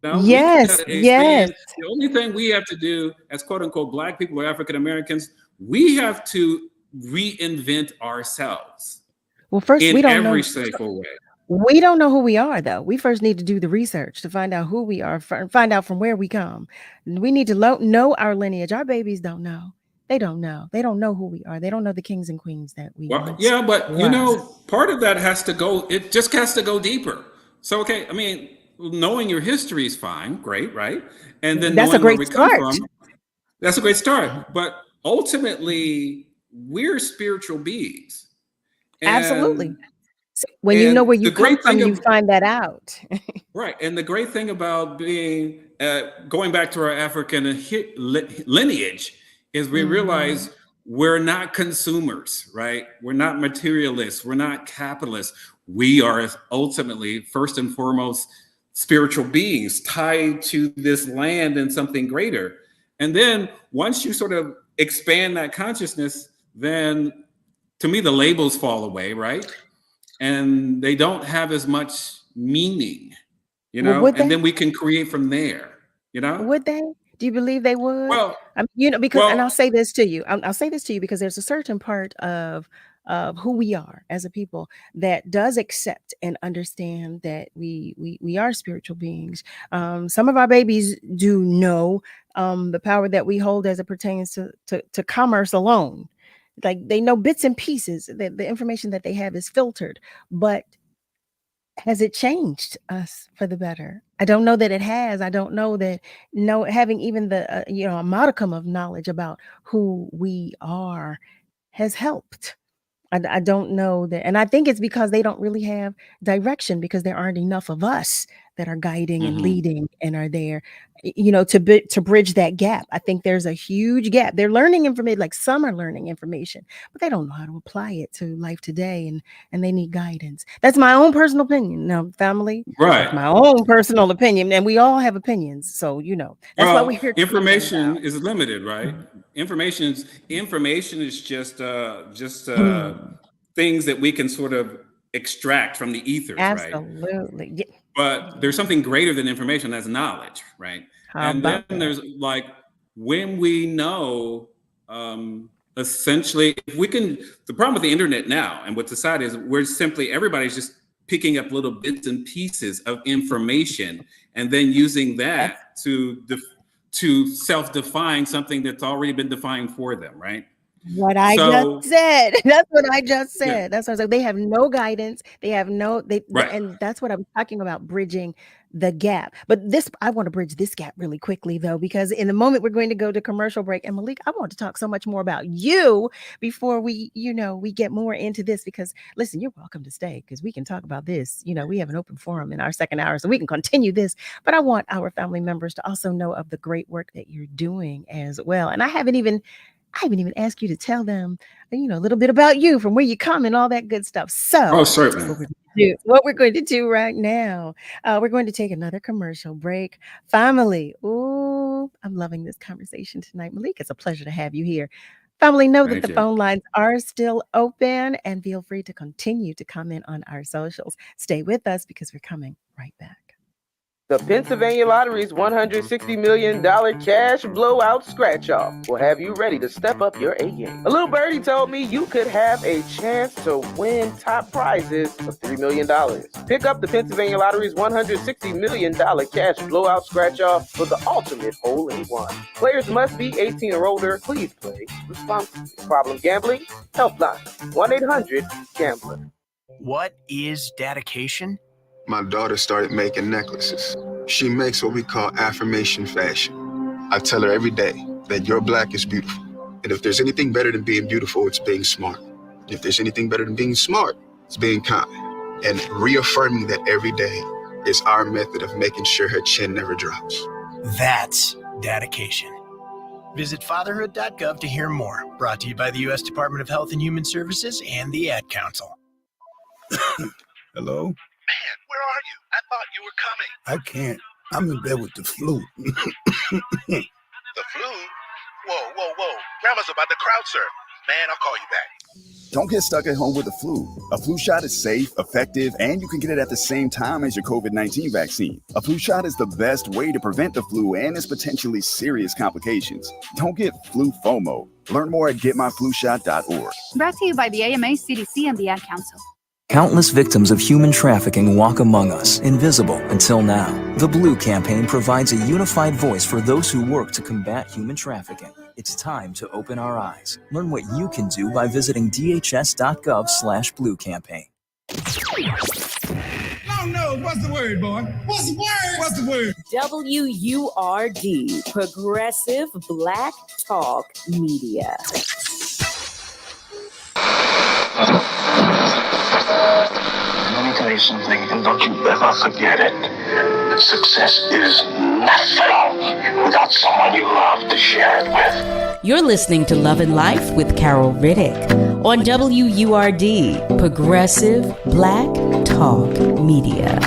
Yes. The only thing we have to do as quote unquote Black people or African Americans, we have to reinvent ourselves. Well, first, in we don't every know. safer way. We don't know who we are, though. We first need to do the research to find out who we are, find out from where we come. We need to know our lineage. Our babies don't know. They don't know. They don't know who we are. They don't know the kings and queens that we Well, once yeah, but was. part of that has to go. It just has to go deeper. So, okay, I mean, knowing your history is fine, great, right? And then That's a knowing where great we come start. from, that's a great start. But ultimately, we're spiritual beings. Absolutely. So when you know where you come from, you find that out. Right. And the great thing about being, going back to our African lineage is we realize we're not consumers, right? We're not materialists. We're not capitalists. We are ultimately, first and foremost, spiritual beings tied to this land and something greater. And then once you sort of expand that consciousness, then to me, the labels fall away, right? And they don't have as much meaning, and then we can create from there, Would they? Do you believe they would? Well, because, and I'll say this to you. I'll say this to you because there's a certain part of who we are as a people that does accept and understand that we are spiritual beings. Some of our babies do know the power that we hold as it pertains to commerce alone. Like they know bits and pieces. The information that they have is filtered, but has it changed us for the better? I don't know that it has. I don't know that having even the a modicum of knowledge about who we are has helped. I don't know that, and I think it's because they don't really have direction because there aren't enough of us that are guiding and leading and are there, to bridge that gap. I think there's a huge gap. They're learning information, like some are learning information, but they don't know how to apply it to life today, and they need guidance. That's my own personal opinion. Now, family, right? That's my own personal opinion, and we all have opinions. So that's why we're here. Information is limited, right? Information is just things that we can sort of extract from the ethers, right? Absolutely. Yeah. But there's something greater than information, that's knowledge, right? And then there's like when we know, essentially, if we can. The problem with the internet now and with society is everybody's just picking up little bits and pieces of information and then using that to self-define something that's already been defined for them, right? What I So, just said. That's what I just yeah, said. That's what I was like. They have no guidance. They have no right. and that's what I'm talking about, bridging the gap. But this, I want to bridge this gap really quickly though, because in the moment we're going to go to commercial break. And Malik, I want to talk so much more about you before we, we get more into this. Because listen, you're welcome to stay because we can talk about this. We have an open forum in our second hour, so we can continue this. But I want our family members to also know of the great work that you're doing as well. And I haven't even asked you to tell them, a little bit about you, from where you come and all that good stuff. Oh, So certainly. what we're going to do right now, we're going to take another commercial break. Family, ooh, I'm loving this conversation tonight. Malik, it's a pleasure to have you here. Family, know that Thank the you. phone lines are still open and feel free to continue to comment on our socials. Stay with us because we're coming right back. The Pennsylvania Lottery's $160 million cash blowout scratch-off will have you ready to step up your A game. A little birdie told me you could have a chance to win top prizes of $3 million. Pick up the Pennsylvania Lottery's $160 million cash blowout scratch-off for the ultimate hole-in-one. Players must be 18 or older. Please play responsibly. Problem gambling? Helpline 1-800-GAMBLER. What is dedication? My daughter started making necklaces. She makes what we call affirmation fashion. I tell her every day that your black is beautiful. And if there's anything better than being beautiful, it's being smart. If there's anything better than being smart, it's being kind. And reaffirming that every day is our method of making sure her chin never drops. That's dedication. Visit fatherhood.gov to hear more. Brought to you by the U.S. Department of Health and Human Services and the Ad Council. Hello? Man, where are you? I thought you were coming. I can't. I'm in bed with the flu. The flu? Whoa. Grandma's about to crowd surf. Man, I'll call you back. Don't get stuck at home with the flu. A flu shot is safe, effective, and you can get it at the same time as your COVID-19 vaccine. A flu shot is the best way to prevent the flu and its potentially serious complications. Don't get flu FOMO. Learn more at getmyflushot.org. Brought to you by the AMA, CDC, and the Ad Council. Countless victims of human trafficking walk among us, invisible until now. The Blue Campaign provides a unified voice for those who work to combat human trafficking. It's time to open our eyes. Learn what you can do by visiting dhs.gov/Blue Campaign. No, what's the word, boy? What's the word? What's the word? WURD, Progressive Black Talk Media. Let me tell you something, and don't you ever forget it. Success is nothing without someone you love to share it with. You're listening to Love and Life with Carol Riddick on WURD, Progressive Black Talk Media.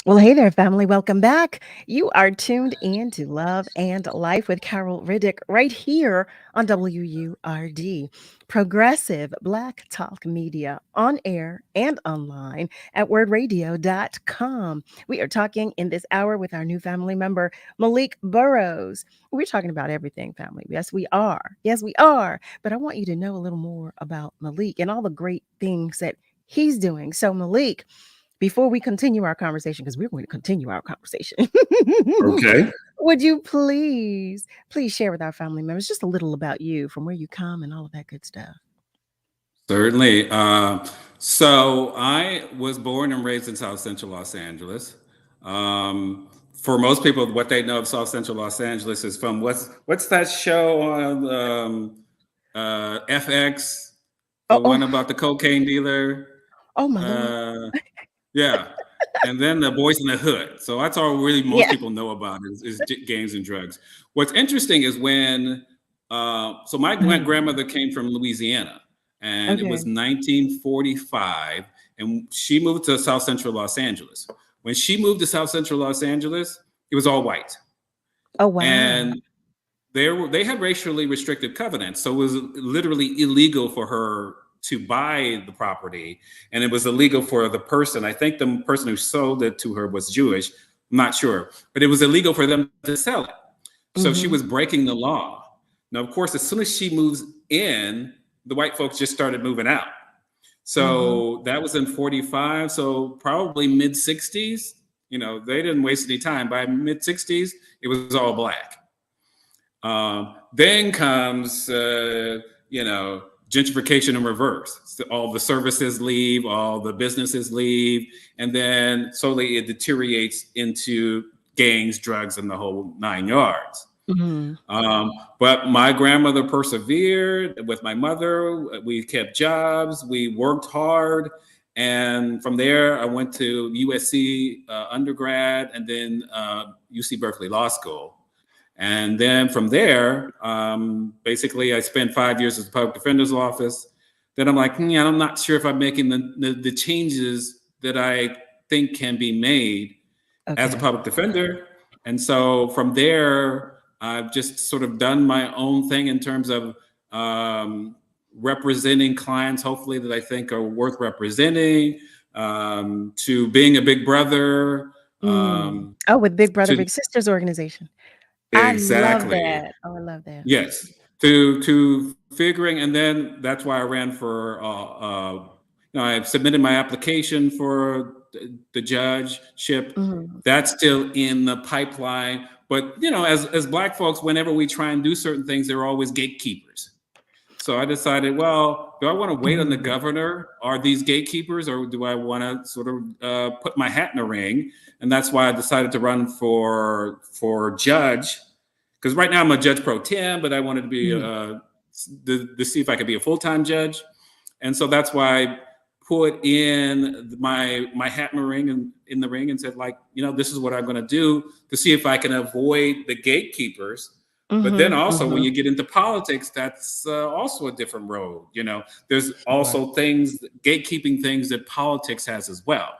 Well, hey there, family. Welcome back. You are tuned in to Love and Life with Carol Riddick right here on WURD, Progressive Black Talk Media, on air and online at wordradio.com. We are talking in this hour with our new family member, Malik Burroughs. We're talking about everything, family. Yes, we are. Yes, we are. But I want you to know a little more about Malik and all the great things that he's doing. So, Malik, before we continue our conversation, because we're going to continue our conversation. Okay. Would you please share with our family members just a little about you, from where you come and all of that good stuff? Certainly. So I was born and raised in South Central Los Angeles. For most people, what they know of South Central Los Angeles is from what's that show on FX? The one about the cocaine dealer. Oh my God. Yeah. And then the Boys in the Hood. So that's all really most people know about is gangs and drugs. What's interesting is when, so my grandmother came from Louisiana, and it was 1945, and she moved to South Central Los Angeles. When she moved to South Central Los Angeles, it was all white. Oh, wow. And they had racially restricted covenants. So it was literally illegal for her to buy the property, and it was illegal for the person. I think the person who sold it to her was Jewish. I'm not sure, but it was illegal for them to sell it. So she was breaking the law. Now, of course, as soon as she moves in, the white folks just started moving out. So that was in 45. So probably mid 60s, you know, they didn't waste any time. By mid 60s, it was all black. Then comes, you know, gentrification in reverse. So all the services leave, all the businesses leave, and then slowly it deteriorates into gangs, drugs, and the whole 9 yards. But my grandmother persevered with my mother. We kept jobs, we worked hard. And from there, I went to USC undergrad and then UC Berkeley Law School. And then from there, basically I spent 5 years at the public defender's office. Then I'm like, yeah, I'm not sure if I'm making the changes that I think can be made as a public defender. And so from there, I've just sort of done my own thing in terms of representing clients, hopefully that I think are worth representing, to being a big brother. With Big Brother, Big Sisters organization. Exactly. I love that. Oh, I love that. Yes. To figuring, and then that's why I ran for, you know, I submitted my application for the judgeship. That's still in the pipeline. But, you know, as Black folks, whenever we try and do certain things, there are always gatekeepers. So I decided, well, do I want to wait on the governor? Are these gatekeepers, or do I want to sort of put my hat in the ring? And that's why I decided to run for judge. Because right now I'm a judge pro tem, but I wanted to be to see if I could be a full-time judge. And so that's why I put in my hat in the ring and said, like, you know, this is what I'm going to do to see if I can avoid the gatekeepers. But then also when you get into politics, that's also a different road. You know, there's also things, gatekeeping things that politics has as well.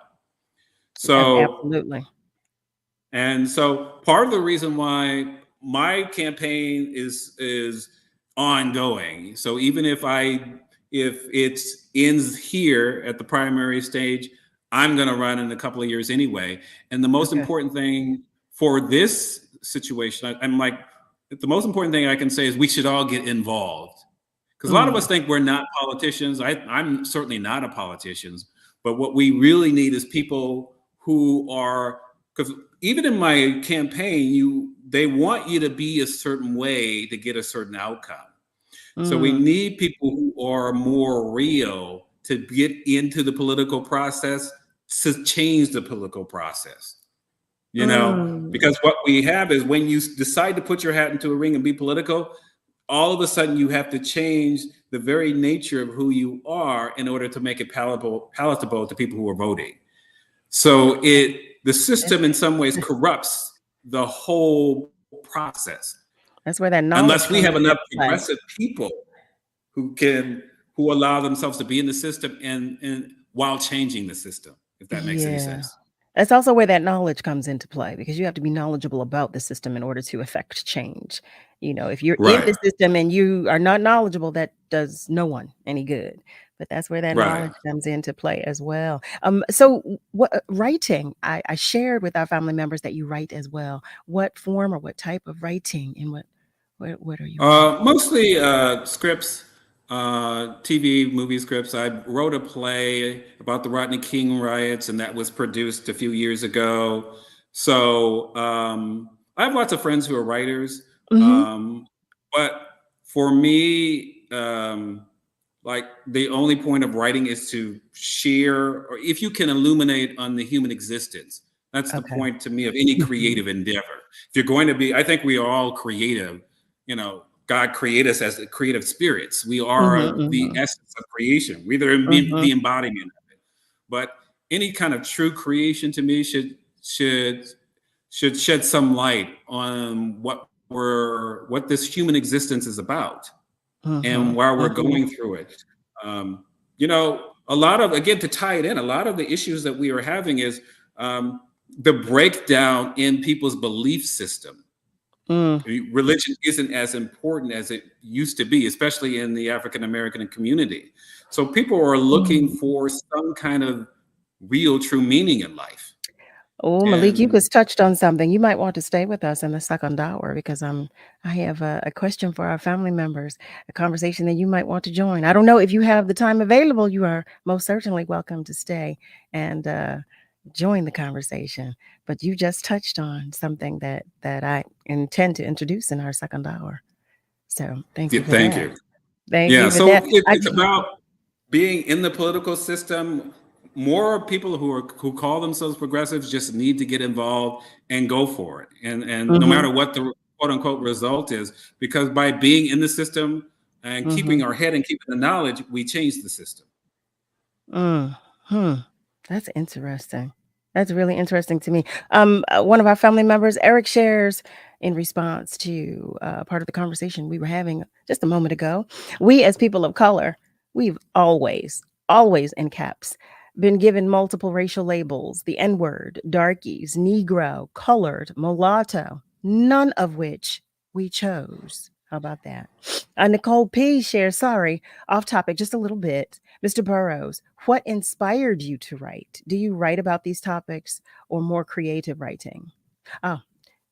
So absolutely. And so part of the reason why my campaign is ongoing. So even if it ends here at the primary stage, I'm going to run in a couple of years anyway. And the most important thing for this situation, I'm like, the most important thing I can say is we should all get involved. Because a lot of us think we're not politicians. I'm certainly not a politician. But what we really need is people who are, because even in my campaign, they want you to be a certain way to get a certain outcome. So we need people who are more real to get into the political process, to change the political process. You know, because what we have is when you decide to put your hat into a ring and be political, all of a sudden you have to change the very nature of who you are in order to make it palatable to people who are voting. So the system in some ways corrupts the whole process. That's where that knowledge, unless we have enough progressive people who allow themselves to be in the system and while changing the system, if that makes any sense. That's also where that knowledge comes into play, because you have to be knowledgeable about the system in order to affect change. You know, if you're in the system and you are not knowledgeable, that does no one any good. But that's where that knowledge comes into play as well. So what writing, I shared with our family members that you write as well. What form or what type of writing, and what are you? Mostly scripts. TV, movie scripts. I wrote a play about the Rodney King riots, and that was produced a few years ago. So I have lots of friends who are writers. But for me, like the only point of writing is to share, or if you can illuminate on the human existence. That's the point to me of any creative endeavor. If you're going to be, I think we are all creative, you know, God created us as creative spirits. We are the essence of creation. We're the embodiment of it. But any kind of true creation to me should shed some light on what this human existence is the and why we're going through it. You know, a lot of, again, to tie it in, a lot of the issues that we are having is the breakdown in people's belief system. Religion isn't as important as it used to be, especially in the African American community. So people are looking for some kind of real, true meaning in life. Oh, Malik, you And just touched on something. You might want to stay with us in the second hour because I have a question for our family members, a conversation that you might want to join. I don't know if you have the time available. You are most certainly welcome to stay and join the conversation. But you just touched on something that I intend to introduce in our second hour. So thank you for thank that. you. Thank Yeah, you for so that. it's about being in the political system. More people who call themselves progressives just need to get involved and go for it. And no matter what the quote unquote result is, because by being in the system and keeping our head and keeping the knowledge, we change the system. That's interesting. That's really interesting to me. One of our family members, Eric, shares in response to part of the conversation we were having just a moment ago. We, as people of color, we've always in caps, been given multiple racial labels: the N-word, darkies, Negro, colored, mulatto, none of which we chose. How about that? Nicole P shares, sorry, off topic just a little bit. Mr. Burroughs, what inspired you to write? Do you write about these topics or more creative writing? Oh,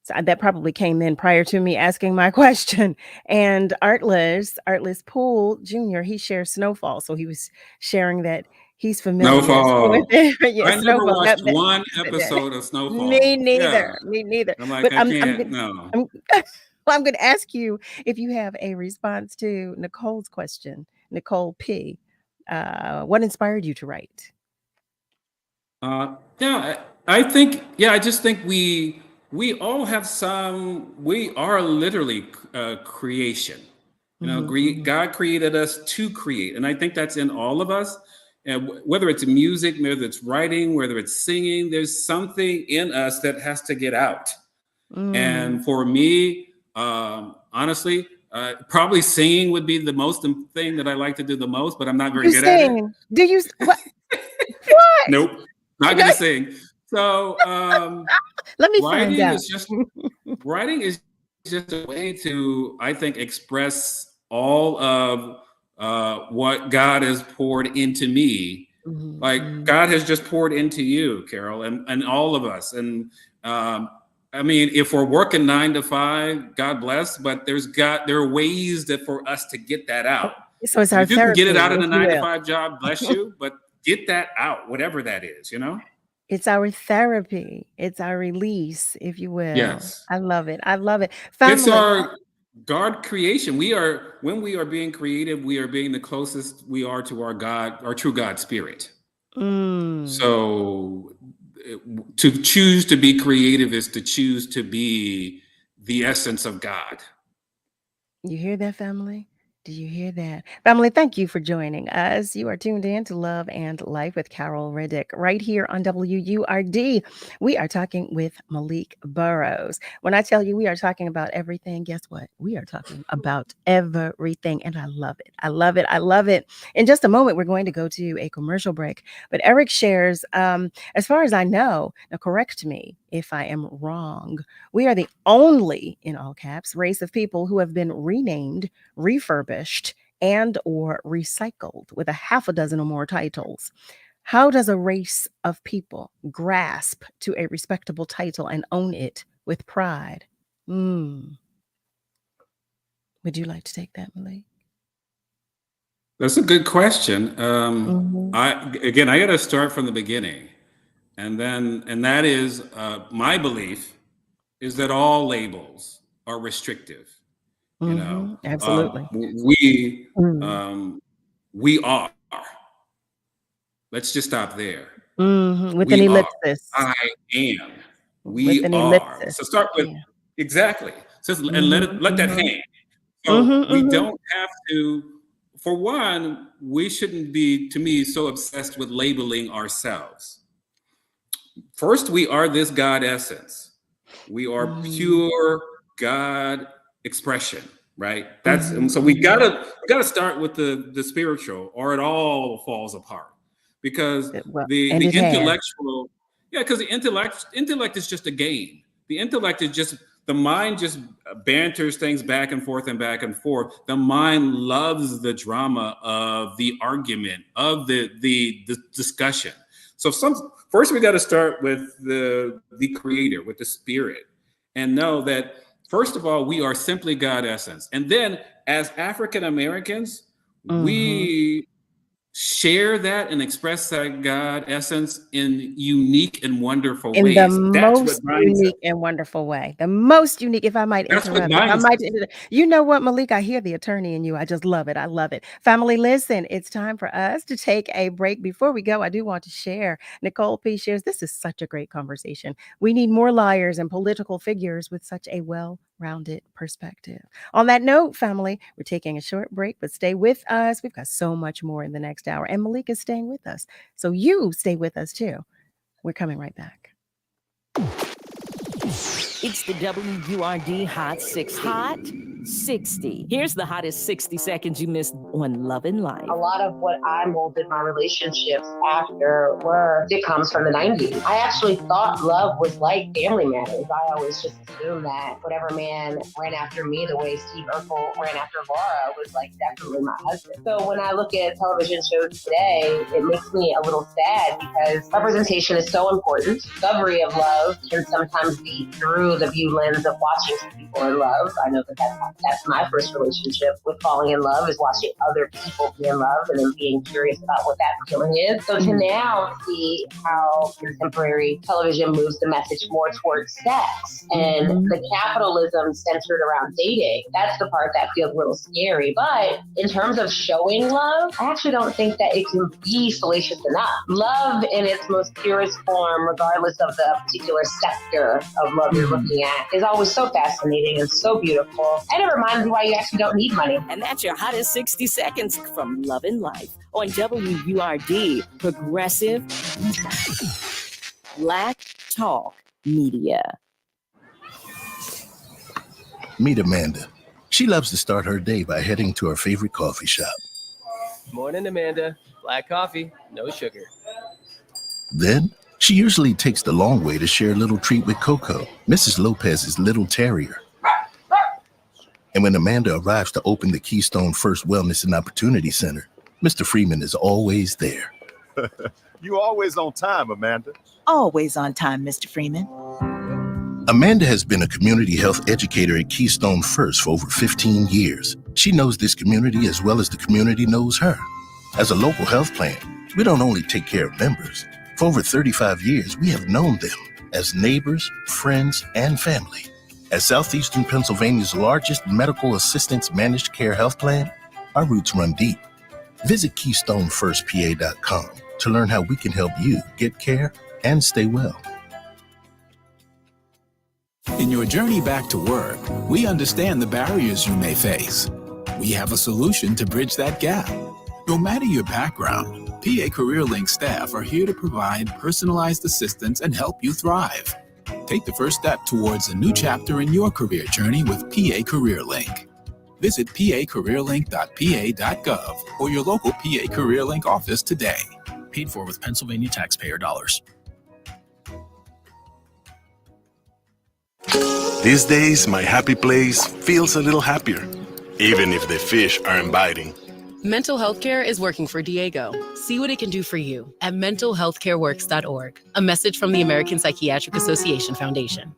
so that probably came in prior to me asking my question. And Artless Poole Jr., he shares Snowfall. So he was sharing that he's familiar with Snowfall. it. Yeah, I never Snowfall. watched one episode of Me Snowfall. neither. Yeah. Me neither. I'm like, But I can't, no. I'm going to ask you if you have a response to Nicole's question. Nicole P. What inspired you to write? I just think we all have we are literally creation. God created us to create. And I think that's in all of us. And whether it's music, whether it's writing, whether it's singing, there's something in us that has to get out. And for me, honestly, probably singing would be the most thing that I like to do the most, but I'm not very good at it. Do you? What? What? Nope, not gonna sing. So let me find out. Writing is just a way to, I think, express all of what God has poured into me. Like God has just poured into you, Carol, and all of us. And I mean, if we're working 9 to 5, God bless, but there are ways that for us to get that out. So it's our if you can get it out in therapy, a if you 9 to will. 5 job, bless you, but get that out, whatever that is, It's our therapy. It's our release, if you will. Yes. I love it. I love it. It's Family. our God creation. When we are being creative, we are being the closest we are to our God, our true God spirit. So to choose to be creative is to choose to be the essence of God. You hear that, family? Do you hear that? Family, thank you for joining us. You are tuned in to Love and Life with Carol Riddick right here on WURD. We are talking with Malik Burroughs. When I tell you we are talking about everything, guess what? We are talking about everything, and I love it. I love it. I love it. In just a moment, we're going to go to a commercial break, but Eric shares, as far as I know, now correct me if I am wrong, we are the only, in all caps, race of people who have been renamed, refurbished, and or recycled with a half a dozen or more titles. How does a race of people grasp to a respectable title and own it with pride? Would you like to take that, Malik? That's a good question. I got to start from the beginning, and that is my belief is that all labels are restrictive. Absolutely. We are. Let's just stop there. With an ellipsis. I am. With an are. ellipsis. So start with exactly. So and let that hang. So we don't have to. For one, we shouldn't be, to me, so obsessed with labeling ourselves. First, we are this God essence. We are pure God expression, right? So we gotta start with the spiritual, or it all falls apart. Because the intellectual, because the intellect is just a game. The intellect is just, the mind just banters things back and forth and back and forth. The mind loves the drama of the argument, of the discussion. So first we got to start with the creator, with the spirit, and know that first of all, we are simply God essence. And then as African Americans, we share that and express that God essence in unique and wonderful In ways. the That's most what binds us. unique and wonderful way. The most unique, if I might That's what interrupt. If I binds might, us. you know what, Malik? I hear the attorney in you. I just love it. I love it. Family, listen, it's time for us to take a break. Before we go, I do want to share. Nicole P. shares, this is such a great conversation. We need more liars and political figures with such a well-rounded perspective. On that note, family, we're taking a short break, but stay with us. We've got so much more in the next hour. And Malik is staying with us. So you stay with us too. We're coming right back. It's the WURD Hot 60. Hot 60. Here's the hottest 60 seconds you missed on Love and Life. A lot of what I molded my relationships after were sitcoms from the 90s. I actually thought love was like Family Matters. I always just assumed that whatever man ran after me the way Steve Urkel ran after Laura was like definitely my husband. So when I look at television shows today, it makes me a little sad because representation is so important. Discovery of love can sometimes be through the view lens of watching people in love. I know that that's my first relationship with falling in love, is watching other people be in love and then being curious about what that feeling is. So to now see how contemporary television moves the message more towards sex and the capitalism centered around dating, that's the part that feels a little scary. But in terms of showing love, I actually don't think that it can be salacious enough. Love in its most purest form, regardless of the particular sector of love you're looking at, is always so fascinating and so beautiful. And it reminds you why you actually don't need money. And that's your hottest 60 seconds from Love and Life on WURD, Progressive Black Talk Media. Meet Amanda. She loves to start her day by heading to her favorite coffee shop. Morning, Amanda. Black coffee, no sugar. Then she usually takes the long way to share a little treat with Coco, Mrs. Lopez's little terrier. And when Amanda arrives to open the Keystone First Wellness and Opportunity Center, Mr. Freeman is always there. You always on time, Amanda. Always on time, Mr. Freeman. Amanda has been a community health educator at Keystone First for over 15 years. She knows this community as well as the community knows her. As a local health plan, we don't only take care of members. For over 35 years, we have known them as neighbors, friends, and family. As Southeastern Pennsylvania's largest medical assistance managed care health plan, our roots run deep. Visit KeystoneFirstPA.com to learn how we can help you get care and stay well. In your journey back to work, we understand the barriers you may face. We have a solution to bridge that gap. No matter your background, PA CareerLink staff are here to provide personalized assistance and help you thrive. Take the first step towards a new chapter in your career journey with PA CareerLink. Visit pacareerlink.pa.gov or your local PA CareerLink office today. Paid for with Pennsylvania taxpayer dollars. These days, my happy place feels a little happier, even if the fish aren't biting. Mental health care is working for Diego. See what it can do for you at mentalhealthcareworks.org. A message from the American Psychiatric Association Foundation.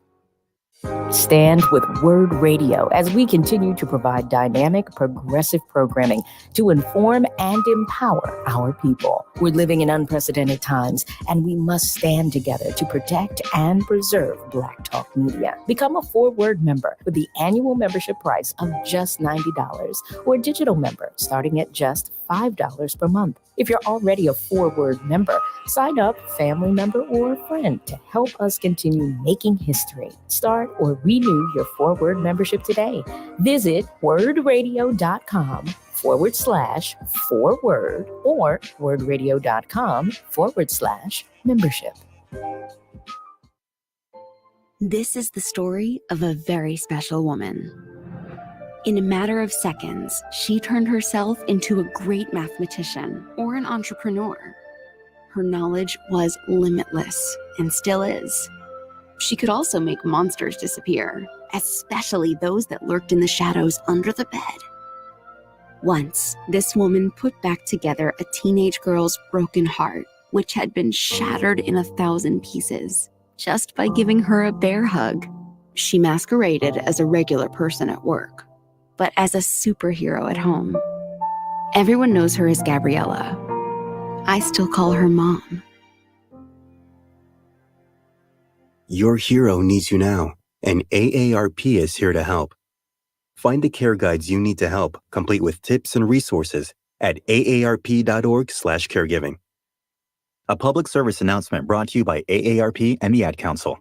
Stand with Word Radio as we continue to provide dynamic, progressive programming to inform and empower our people. We're living in unprecedented times, and we must stand together to protect and preserve Black Talk Media. Become a Forward member with the annual membership price of just $90 or a digital member starting at just $5 per month. If you're already a Forward member, sign up, family member, or friend to help us continue making history. Start or renew your Forward membership today. Visit wordradio.com/forward or wordradio.com/membership. This is the story of a very special woman. In a matter of seconds, she turned herself into a great mathematician or an entrepreneur. Her knowledge was limitless and still is. She could also make monsters disappear, especially those that lurked in the shadows under the bed. Once, this woman put back together a teenage girl's broken heart which had been shattered in 1,000 pieces just by giving her a bear hug. She masqueraded as a regular person at work, but as a superhero at home. Everyone knows her as Gabriella. I still call her Mom. Your hero needs you now, and AARP is here to help. Find the care guides you need to help, complete with tips and resources at aarp.org/caregiving. A public service announcement brought to you by AARP and the Ad Council.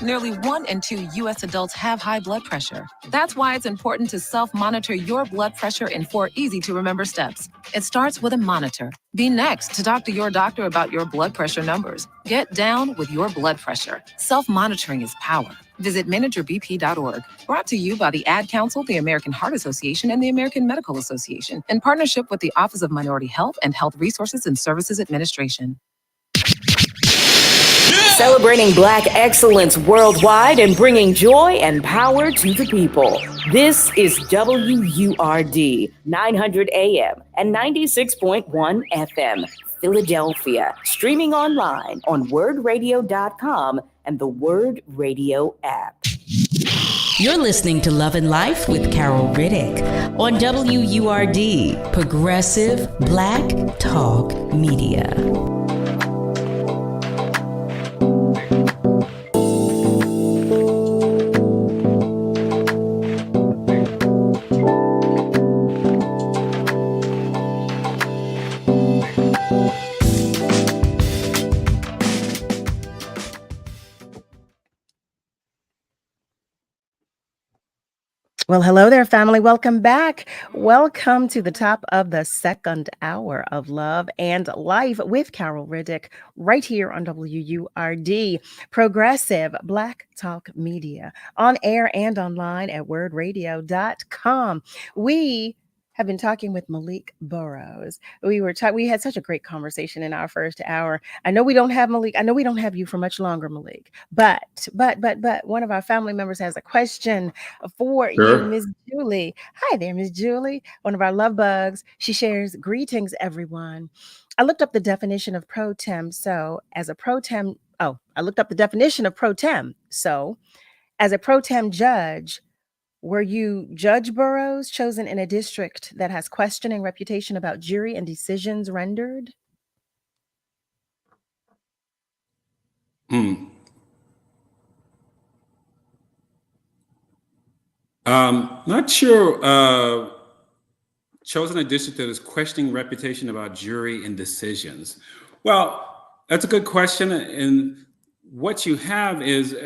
Nearly 1 in 2 U.S. adults have high blood pressure. That's why it's important to self-monitor your blood pressure in 4 easy-to-remember steps. It starts with a monitor. Be next to talk to your doctor about your blood pressure numbers. Get down with your blood pressure. Self-monitoring is power. Visit manageyourbp.org. Brought to you by the Ad Council, the American Heart Association, and the American Medical Association, in partnership with the Office of Minority Health and Health Resources and Services Administration. Celebrating Black excellence worldwide and bringing joy and power to the people. This is WURD 900 AM and 96.1 FM, Philadelphia. Streaming online on wordradio.com and the Word Radio app. You're listening to Love and Life with Carol Riddick on WURD, Progressive Black Talk Media. Well, hello there, family. Welcome back. Welcome to the top of the second hour of Love and Life with Carol Riddick, right here on WURD, Progressive Black Talk Media, on air and online at wordradio.com. We have been talking with Malik Burroughs. We had such a great conversation in our first hour. I know we don't have Malik. I know we don't have you for much longer, Malik. But one of our family members has a question for you, Ms. Julie. Hi there, Ms. Julie. One of our love bugs. She shares, greetings, everyone. I looked up the definition of pro tem. So as a pro tem, I looked up the definition of pro tem. So as a pro tem judge, were you Judge Burroughs, chosen in a district that has questioning reputation about jury and decisions rendered? Not sure. Chosen a district that is questioning reputation about jury and decisions. Well, that's a good question. And what you have is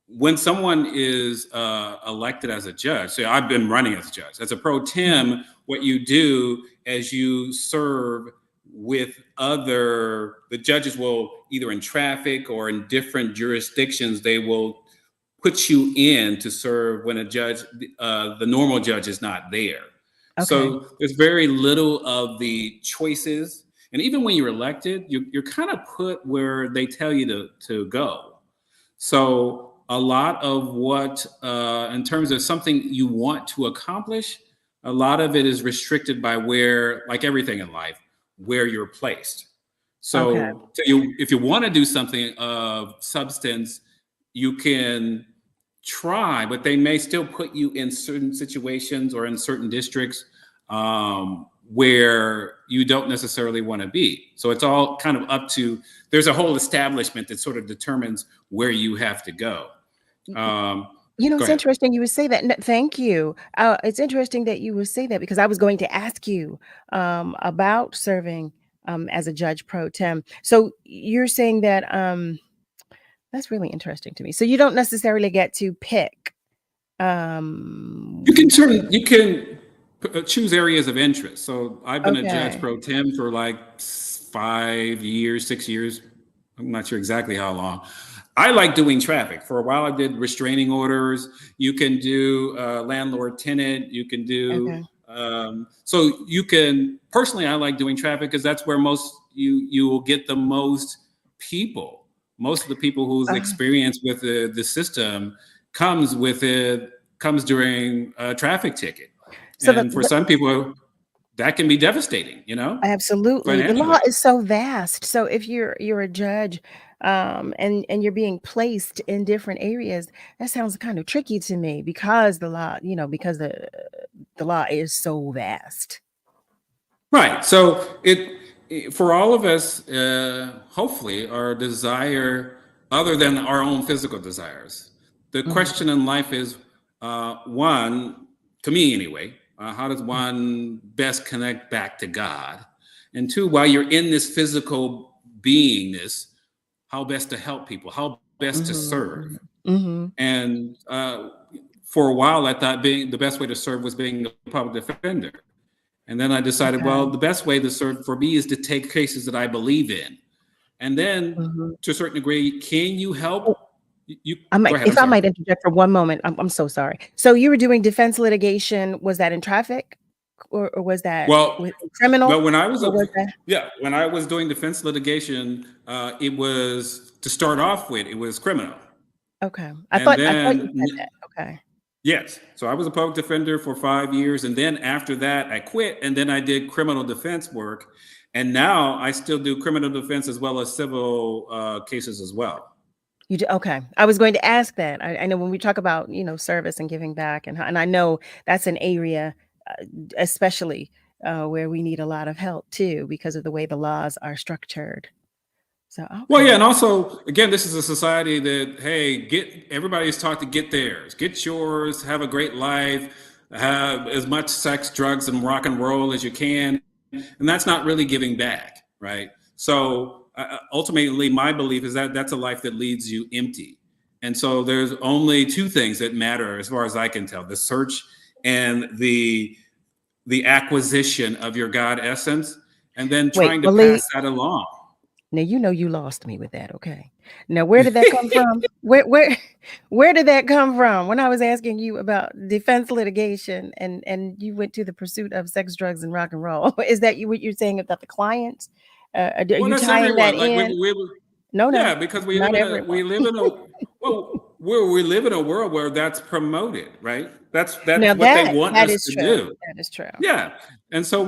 when someone is elected as a judge. So I've been running as a judge. As a pro tem, what you do is you serve with the judges will either in traffic or in different jurisdictions, they will put you in to serve when a judge, the normal judge is not there. Okay. So there's very little of the choices. And even when you're elected, you're kind of put where they tell you to go. So a lot of what, in terms of something you want to accomplish, a lot of it is restricted by where, like everything in life, where you're placed. So, if you want to do something of substance, you can try, but they may still put you in certain situations or in certain districts where you don't necessarily want to be. So it's all kind of up to, there's a whole establishment that sort of determines where you have to go. It's interesting you would say that. No, thank you. It's interesting that you would say that because I was going to ask you about serving as a judge pro tem. So you're saying that that's really interesting to me. So you don't necessarily get to pick. You can choose areas of interest. So I've been a judge pro tem for like 5 years, 6 years. I'm not sure exactly how long. I like doing traffic. For a while, I did restraining orders. You can do landlord tenant. You can do, so you can, personally, I like doing traffic because that's where you will get the most people. Most of the people whose experience with the system comes during a traffic ticket. So and for some people, that can be devastating, Absolutely. The law financially. is so vast. So if you're a judge, and you're being placed in different areas, that sounds kind of tricky to me because the law, because the law is so vast. Right. So for all of us, hopefully, our desire, other than our own physical desires, the question in life is one, to me anyway, how does one best connect back to God? And two, while you're in this physical beingness, how best to help people, how best to serve. Mm-hmm. And for a while, I thought being the best way to serve was being a public defender. And then I decided, well, the best way to serve for me is to take cases that I believe in. And then to a certain degree, can you help? You go ahead, If I'm I sorry. might interject for one moment, I'm so sorry. So you were doing defense litigation. Was that in traffic, or was that Well, criminal? when I was Or was that? when I was doing defense litigation, it was to start off with, it was criminal. Okay, I And thought then you said that. Okay. yes, so I was a public defender for 5 years, and then after that, I quit, and then I did criminal defense work, and now I still do criminal defense as well as civil cases as well. You do? Okay. I was going to ask that. I know when we talk about, service and giving back, and I know that's an area, especially where we need a lot of help too, because of the way the laws are structured. So, okay. Well, yeah, and also, again, this is a society that, hey, everybody's taught to get theirs, get yours, have a great life, have as much sex, drugs, and rock and roll as you can, and that's not really giving back, right? So ultimately, my belief is that that's a life that leaves you empty. And so there's only two things that matter, as far as I can tell: the search and the acquisition of your God essence, and then trying to Malik, pass that along. now you lost me with that. Okay. Now where did that come from? Where did that come from? When I was asking you about defense litigation and you went to the pursuit of sex, drugs, and rock and roll, is that what you're saying about the clients? Are Well, you that's tying that everyone. Like in? No, yeah, because we not live everyone. we live in a world where that's promoted, right? That's Now what they want that us is to true. do. That is true. Yeah, and so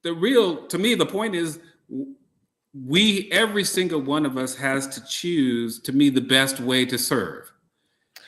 to me, the point is, every single one of us has to choose, to me, the best way to serve.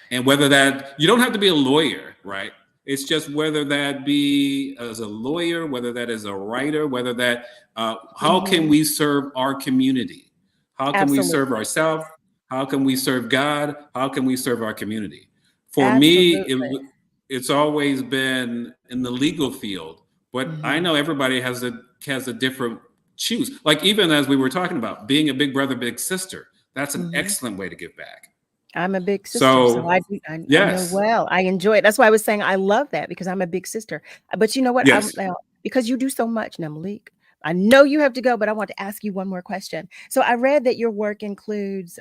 And whether that, you don't have to be a lawyer, right? It's just whether that be as a lawyer, whether that is a writer, whether that, how can we serve our community? How can we serve Absolutely. ourselves? How can we serve God? How can we serve our community? For me, Absolutely. it's always been in the legal field, but I know everybody has a different choose. Like, even as we were talking about being a big brother, big sister, that's an excellent way to give back. I'm a big sister, so I know yes, well. I enjoy it. That's why I was saying I love that, because I'm a big sister. But you know what? yes. Because you do so much now, Malik. I know you have to go, but I want to ask you one more question. So I read that your work includes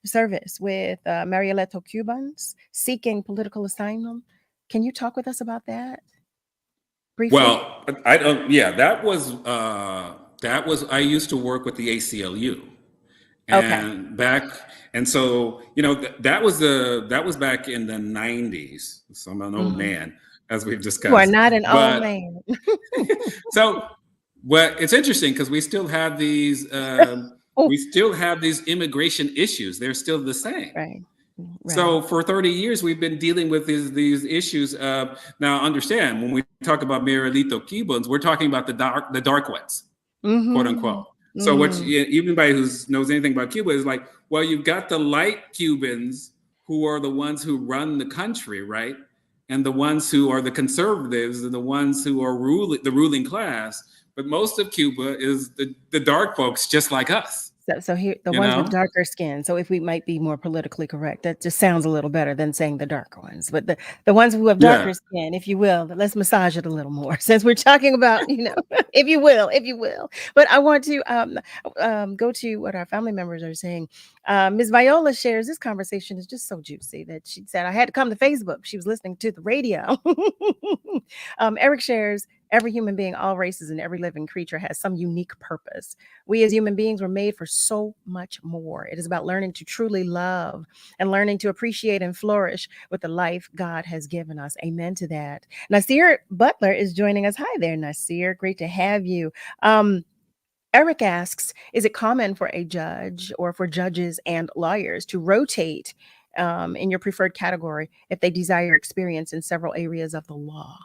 service with Marieleto Cubans seeking political asylum. Can you talk with us about that briefly? Well, I don't. Yeah, that was I used to work with the ACLU, and so that was back in the 90s. So I'm an old man, as we've discussed. You are not an old man. So, but it's interesting because we still have these immigration issues. They're still the same. Right. So for 30 years, we've been dealing with these issues. Now, understand, when we talk about Marielito Cubans, we're talking about the dark ones, quote unquote. So anybody who knows anything about Cuba is like, well, you've got the light Cubans who are the ones who run the country, right? And the ones who are the conservatives and the ones who are the ruling class. But most of Cuba is the dark folks, just like us. So here, the ones with darker skin. So if we might be more politically correct, that just sounds a little better than saying the darker ones. But the ones who have darker skin, if you will, let's massage it a little more, since we're talking about, if you will. But I want to go to what our family members are saying. Ms. Viola shares, this conversation is just so juicy that she said, I had to come to Facebook. She was listening to the radio. Eric shares, Every human being, all races, and every living creature has some unique purpose. We as human beings were made for so much more. It is about learning to truly love and learning to appreciate and flourish with the life God has given us. Amen to that. Nasir Butler is joining us. Hi there, Nasir. Great to have you. Eric asks, is it common for a judge or for judges and lawyers to rotate in your preferred category if they desire experience in several areas of the law?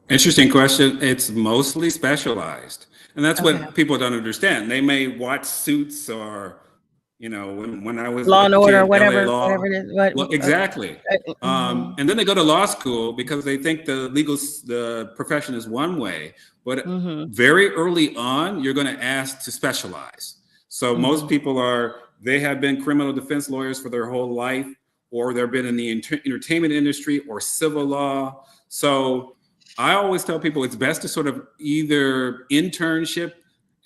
Interesting question. It's mostly specialized. And that's what people don't understand. They may watch Suits or, when I was Law a and kid, Order, LA whatever Law. it is. Well, exactly. And then they go to law school because they think the profession is one way. But very early on, you're going to ask to specialize. So most people they have been criminal defense lawyers for their whole life, or they've been in the entertainment industry or civil law. So I always tell people it's best to sort of either internship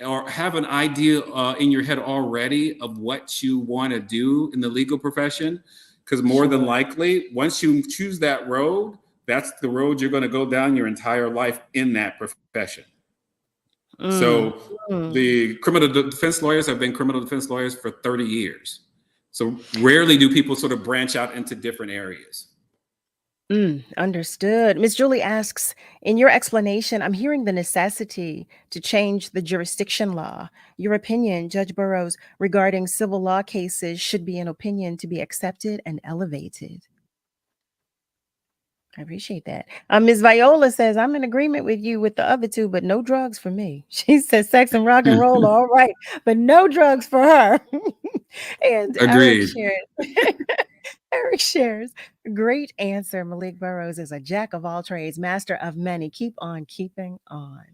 or have an idea in your head already of what you want to do in the legal profession. Because more than likely, once you choose that road, that's the road you're going to go down your entire life in that profession. So the criminal defense lawyers have been criminal defense lawyers for 30 years. So rarely do people sort of branch out into different areas. Understood. Ms. Julie asks, in your explanation, I'm hearing the necessity to change the jurisdiction law. Your opinion, Judge Burroughs, regarding civil law cases should be an opinion to be accepted and elevated. I appreciate that. Ms. Viola says, I'm in agreement with you with the other two, but no drugs for me. She says sex and rock and roll, all right, but no drugs for her. And agreed. Eric shares, great answer. Malik Burroughs is a jack of all trades, master of many. Keep on keeping on.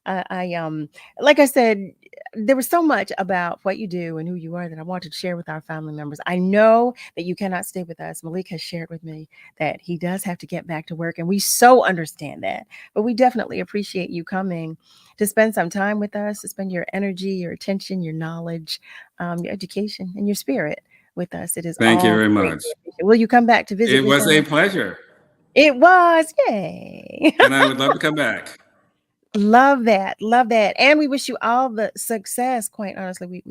Like I said, there was so much about what you do and who you are that I wanted to share with our family members. I know that you cannot stay with us. Malik has shared with me that he does have to get back to work, and we so understand that. But we definitely appreciate you coming to spend some time with us, to spend your energy, your attention, your knowledge, your education, and your spirit with us. It is. Thank you very much. Will you come back to visit? It was a pleasure. It was. Yay. And I would love to come back. Love that. Love that. And we wish you all the success. Quite honestly,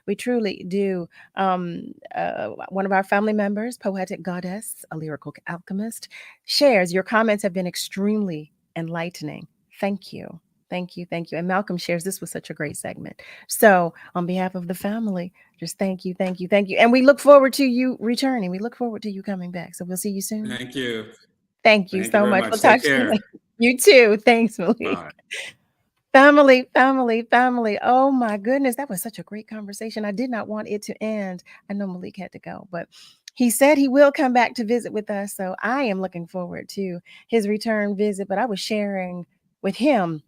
we truly do. One of our family members, Poetic Goddess, a lyrical alchemist, shares, your comments have been extremely enlightening. Thank you. Thank you. Thank you. And Malcolm shares, this was such a great segment. So on behalf of the family, just thank you. Thank you. Thank you. And we look forward to you returning. We look forward to you coming back. So we'll see you soon. Thank you. Thank you so much. We'll Take talk to you care. later. You too. Thanks, Malik. Bye. Family. Oh my goodness. That was such a great conversation. I did not want it to end. I know Malik had to go, but he said he will come back to visit with us. So I am looking forward to his return visit. But I was sharing with him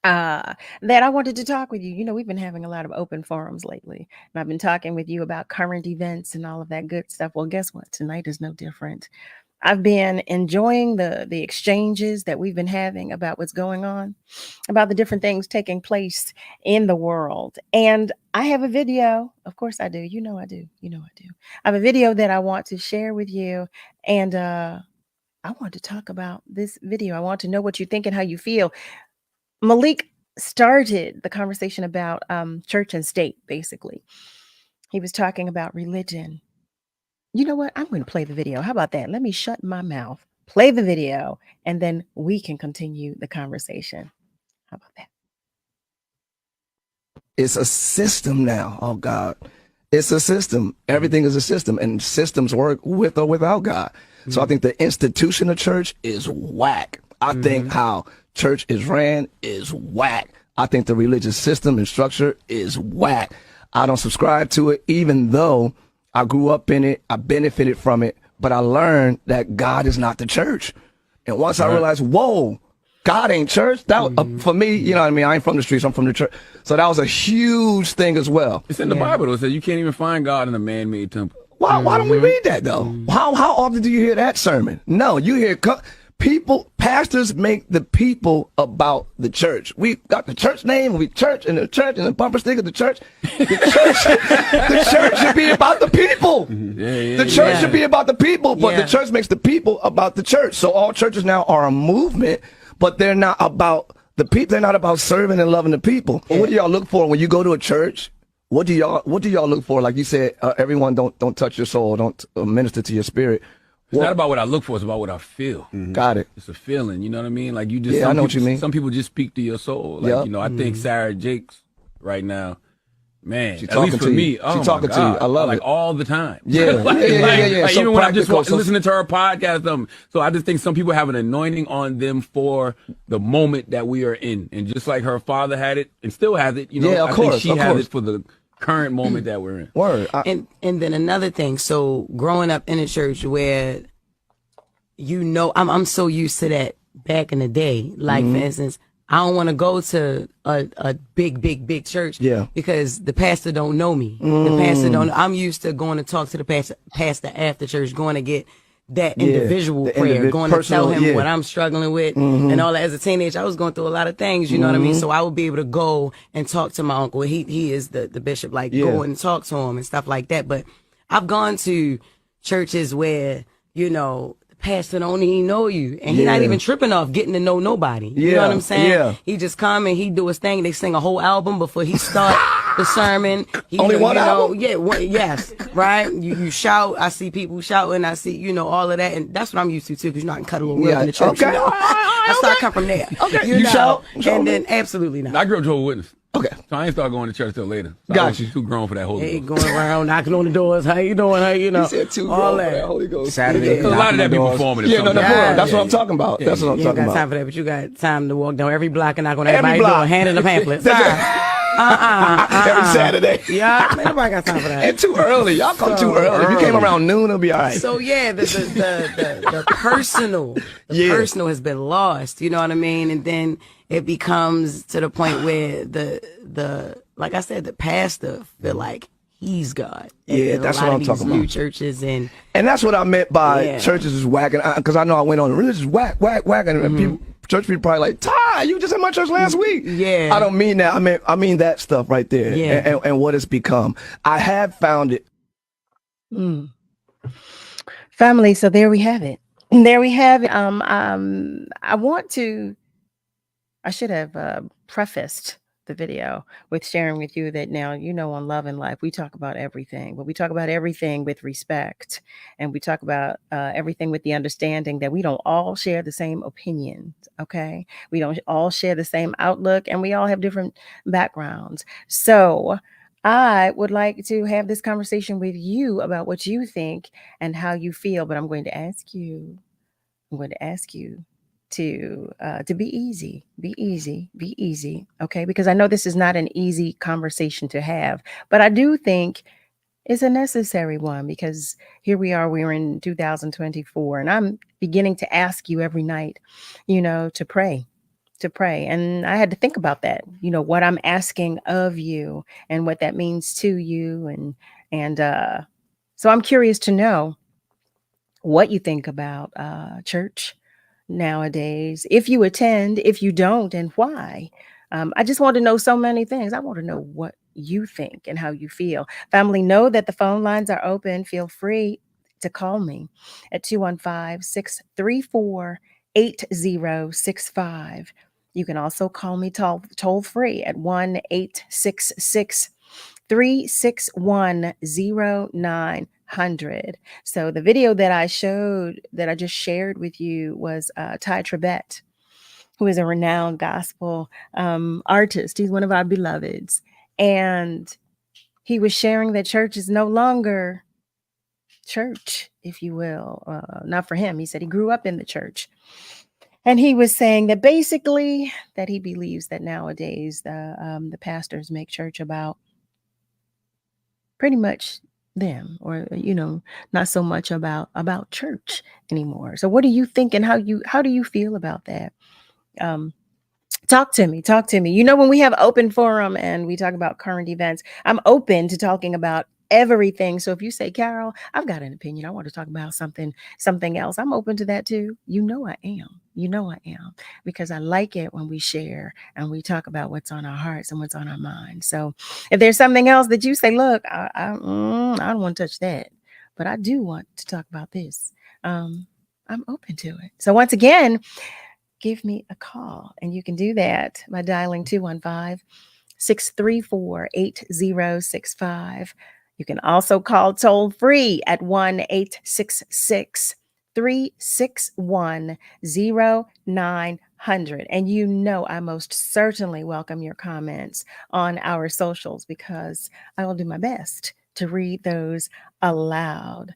that I wanted to talk with you. You know, we've been having a lot of open forums lately, and I've been talking with you about current events and all of that good stuff. Well, guess what? Tonight is no different. I've been enjoying the exchanges that we've been having about what's going on, about the different things taking place in the world. And I have a video. Of course I do. You know I do. I have a video that I want to share with you. And I want to talk about this video. I want to know what you think and how you feel. Malik started the conversation about church and state, basically. He was talking about religion. You know what? I'm going to play the video. How about that? Let me shut my mouth, play the video, and then we can continue the conversation. How about that? It's a system now. Oh, God. It's a system. Everything is a system, and systems work with or without God. So I think the institution of church is whack. I think how church is ran is whack. I think the religious system and structure is whack. I don't subscribe to it, even though I grew up in it, I benefited from it, but I learned that God is not the church. And once I realized, whoa, God ain't church, that for me, you know what I mean? I ain't from the streets, I'm from the church. So that was a huge thing as well. It's in the Bible, though. It says you can't even find God in a man-made temple. Why don't we read that, though? How often do you hear that sermon? No, you hear Pastors make the people about the church. We got the church name, we church and the bumper sticker, the church. The church should be about the people. The church should be about the people, but the church makes the people about the church. So all churches now are a movement, but they're not about the people. They're not about serving and loving the people. What do y'all look for when you go to a church? What do y'all look for? Like you said, everyone don't touch your soul, don't minister to your spirit. It's not about what I look for, it's about what I feel. Got it. It's a feeling, you know what I mean? Like you just I know what you mean. Some people just speak to your soul. Like, you know, I think Sarah Jakes right now, man, She's at least for me, She's talking to you. I love it. Like all the time. Yeah. Like, So even when I'm just practical, listening to her podcast, so I just think some people have an anointing on them for the moment that we are in. And just like her father had it and still has it, you know, I think she has it for the current moment that we're in. Word. And then another thing, so growing up in a church where, you know, I'm so used to that back in the day. Like, for instance, I don't want to go to a big church because the pastor don't know me. The pastor don't. I'm used to going to talk to the pastor after church, going to get that individual prayer, going to tell him what I'm struggling with and all that. As a teenager, I was going through a lot of things, you know what I mean? So I would be able to go and talk to my uncle. He is the bishop, like go and talk to him and stuff like that. But I've gone to churches where, you know, pastor don't even know you, and he not even tripping off getting to know nobody. You know what I'm saying? He just come and he do his thing. They sing a whole album before he start the sermon. Only one album? Yes, right? You shout. I see people shouting. I see, you know, all of that, and that's what I'm used to too, because you know I can cut a little real in the church. Okay. You know? I start come from there. Okay. You know? Shout? And then absolutely not. I grew up Jehovah's Witness. Okay. So I ain't start going to church till later. So Got I was you. too grown for that Holy Ghost. Going around knocking on the doors. How you doing? How you know? He said too all grown that. for that Holy Ghost. Saturday. A lot of that be performative. Yeah, no, that's what I'm talking about. That's what I'm You ain't talking got about. time for that, but you got time to walk down every block and knock on Every everybody's block. door, handing the pamphlets. Every Saturday. Yeah, man, nobody got time for that. And too early. Y'all come too early. If you came around noon, it'll be all right. So yeah, the personal, personal has been lost. You know what I mean? And then it becomes to the point where the like I said, the pastor feel like he's God. Yeah, And that's a what lot I'm of talking these new about. churches and that's what I meant by churches is whacking, because I know I went on religious whack, and people, church people probably like, Ty, you just in my church last week. Yeah, I don't mean that. I mean that stuff right there. Yeah, and what it's become. I have found it. Family. So there we have it. There we have it. I should have prefaced the video with sharing with you that now, you know, on Love and Life, we talk about everything, but we talk about everything with respect, and we talk about everything with the understanding that we don't all share the same opinions. Okay. We don't all share the same outlook, and we all have different backgrounds. So I would like to have this conversation with you about what you think and how you feel, but I'm going to ask you to be easy, okay? Because I know this is not an easy conversation to have, but I do think it's a necessary one, because here we're in 2024, and I'm beginning to ask you every night, you know, to pray. And I had to think about that, you know, what I'm asking of you and what that means to you. And so I'm curious to know what you think about church nowadays, if you attend, if you don't, and why. I just want to know so many things. I want to know what you think and how you feel. Family, know that the phone lines are open. Feel free to call me at 215-634-8065. You can also call me toll free at 1-866-361-0900. So the video that I just shared with you was Ty Tribbett, who is a renowned gospel artist. He's one of our beloveds. And he was sharing that church is no longer church, if you will. Not for him. He said he grew up in the church. And he was saying that basically that he believes that nowadays the pastors make church about pretty much them, or, you know, not so much about church anymore. So what do you think, and how do you feel about that? Talk to me. You know, when we have open forum and we talk about current events, I'm open to talking about everything. So if you say, Carol, I've got an opinion, I want to talk about something else, I'm open to that too. You know I am. You know I am, because I like it when we share and we talk about what's on our hearts and what's on our minds. So if there's something else that you say, look, I don't want to touch that, but I do want to talk about this, I'm open to it. So once again, give me a call, and you can do that by dialing 215-634-8065. You can also call toll free at 1-866-361-0900. And you know I most certainly welcome your comments on our socials, because I will do my best to read those aloud.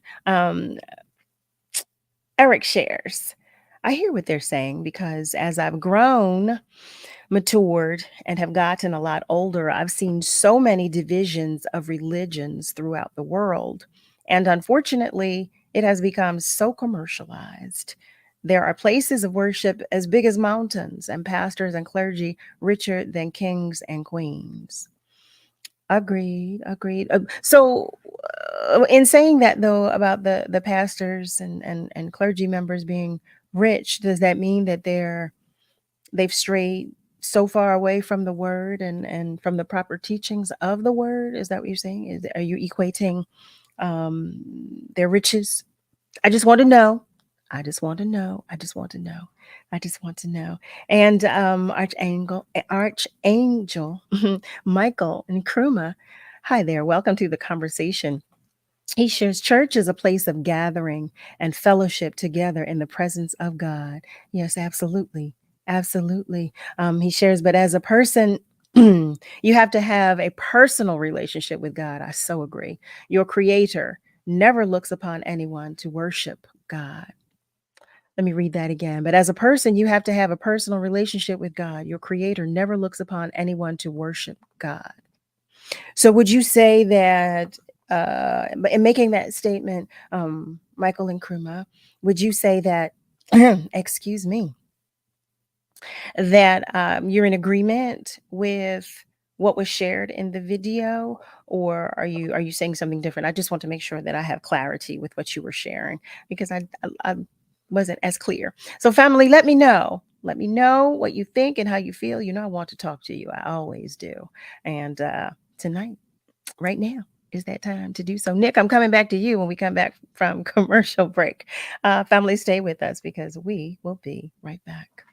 Eric shares, I hear what they're saying, because as I've grown, matured, and have gotten a lot older, I've seen so many divisions of religions throughout the world. And unfortunately, it has become so commercialized. There are places of worship as big as mountains, and pastors and clergy richer than kings and queens. Agreed. So in saying that, though, about the pastors and clergy members being rich, does that mean that they've strayed so far away from the word and from the proper teachings of the word? Is that what you're saying? Are you equating their riches? I just want to know. And Archangel Michael and Kruma, hi there. Welcome to the conversation. He shares, church is a place of gathering and fellowship together in the presence of God. Yes, absolutely. He shares, but as a person, you have to have a personal relationship with God. I so agree. Your creator never looks upon anyone to worship God. Let me read that again. But as a person, you have to have a personal relationship with God. Your creator never looks upon anyone to worship God. So would you say that, in making that statement, Michael and Kruma, would you say that, excuse me, that you're in agreement with what was shared in the video, or are you saying something different? I just want to make sure that I have clarity with what you were sharing, because I wasn't as clear. So family, let me know what you think and how you feel. You know, I want to talk to you. I always do. And tonight, right now, is that time to do so. Nick, I'm coming back to you when we come back from commercial break. Family, stay with us, because we will be right back.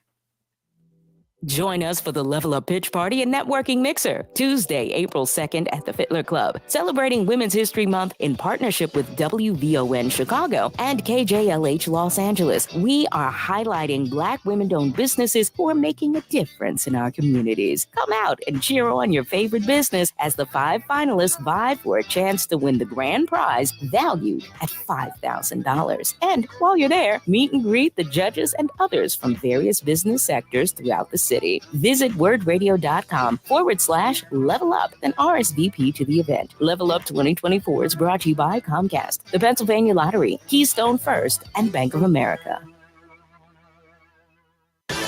Join us for the Level Up Pitch Party and Networking Mixer, Tuesday, April 2nd at the Fittler Club, celebrating Women's History Month in partnership with WVON Chicago and KJLH Los Angeles. We are highlighting Black women-owned businesses who are making a difference in our communities. Come out and cheer on your favorite business as the 5 finalists vie for a chance to win the grand prize valued at $5,000. And while you're there, meet and greet the judges and others from various business sectors throughout the city. Visit wordradio.com/level up and RSVP to the event. Level Up 2024 is brought to you by Comcast, the Pennsylvania Lottery, Keystone First, and Bank of America.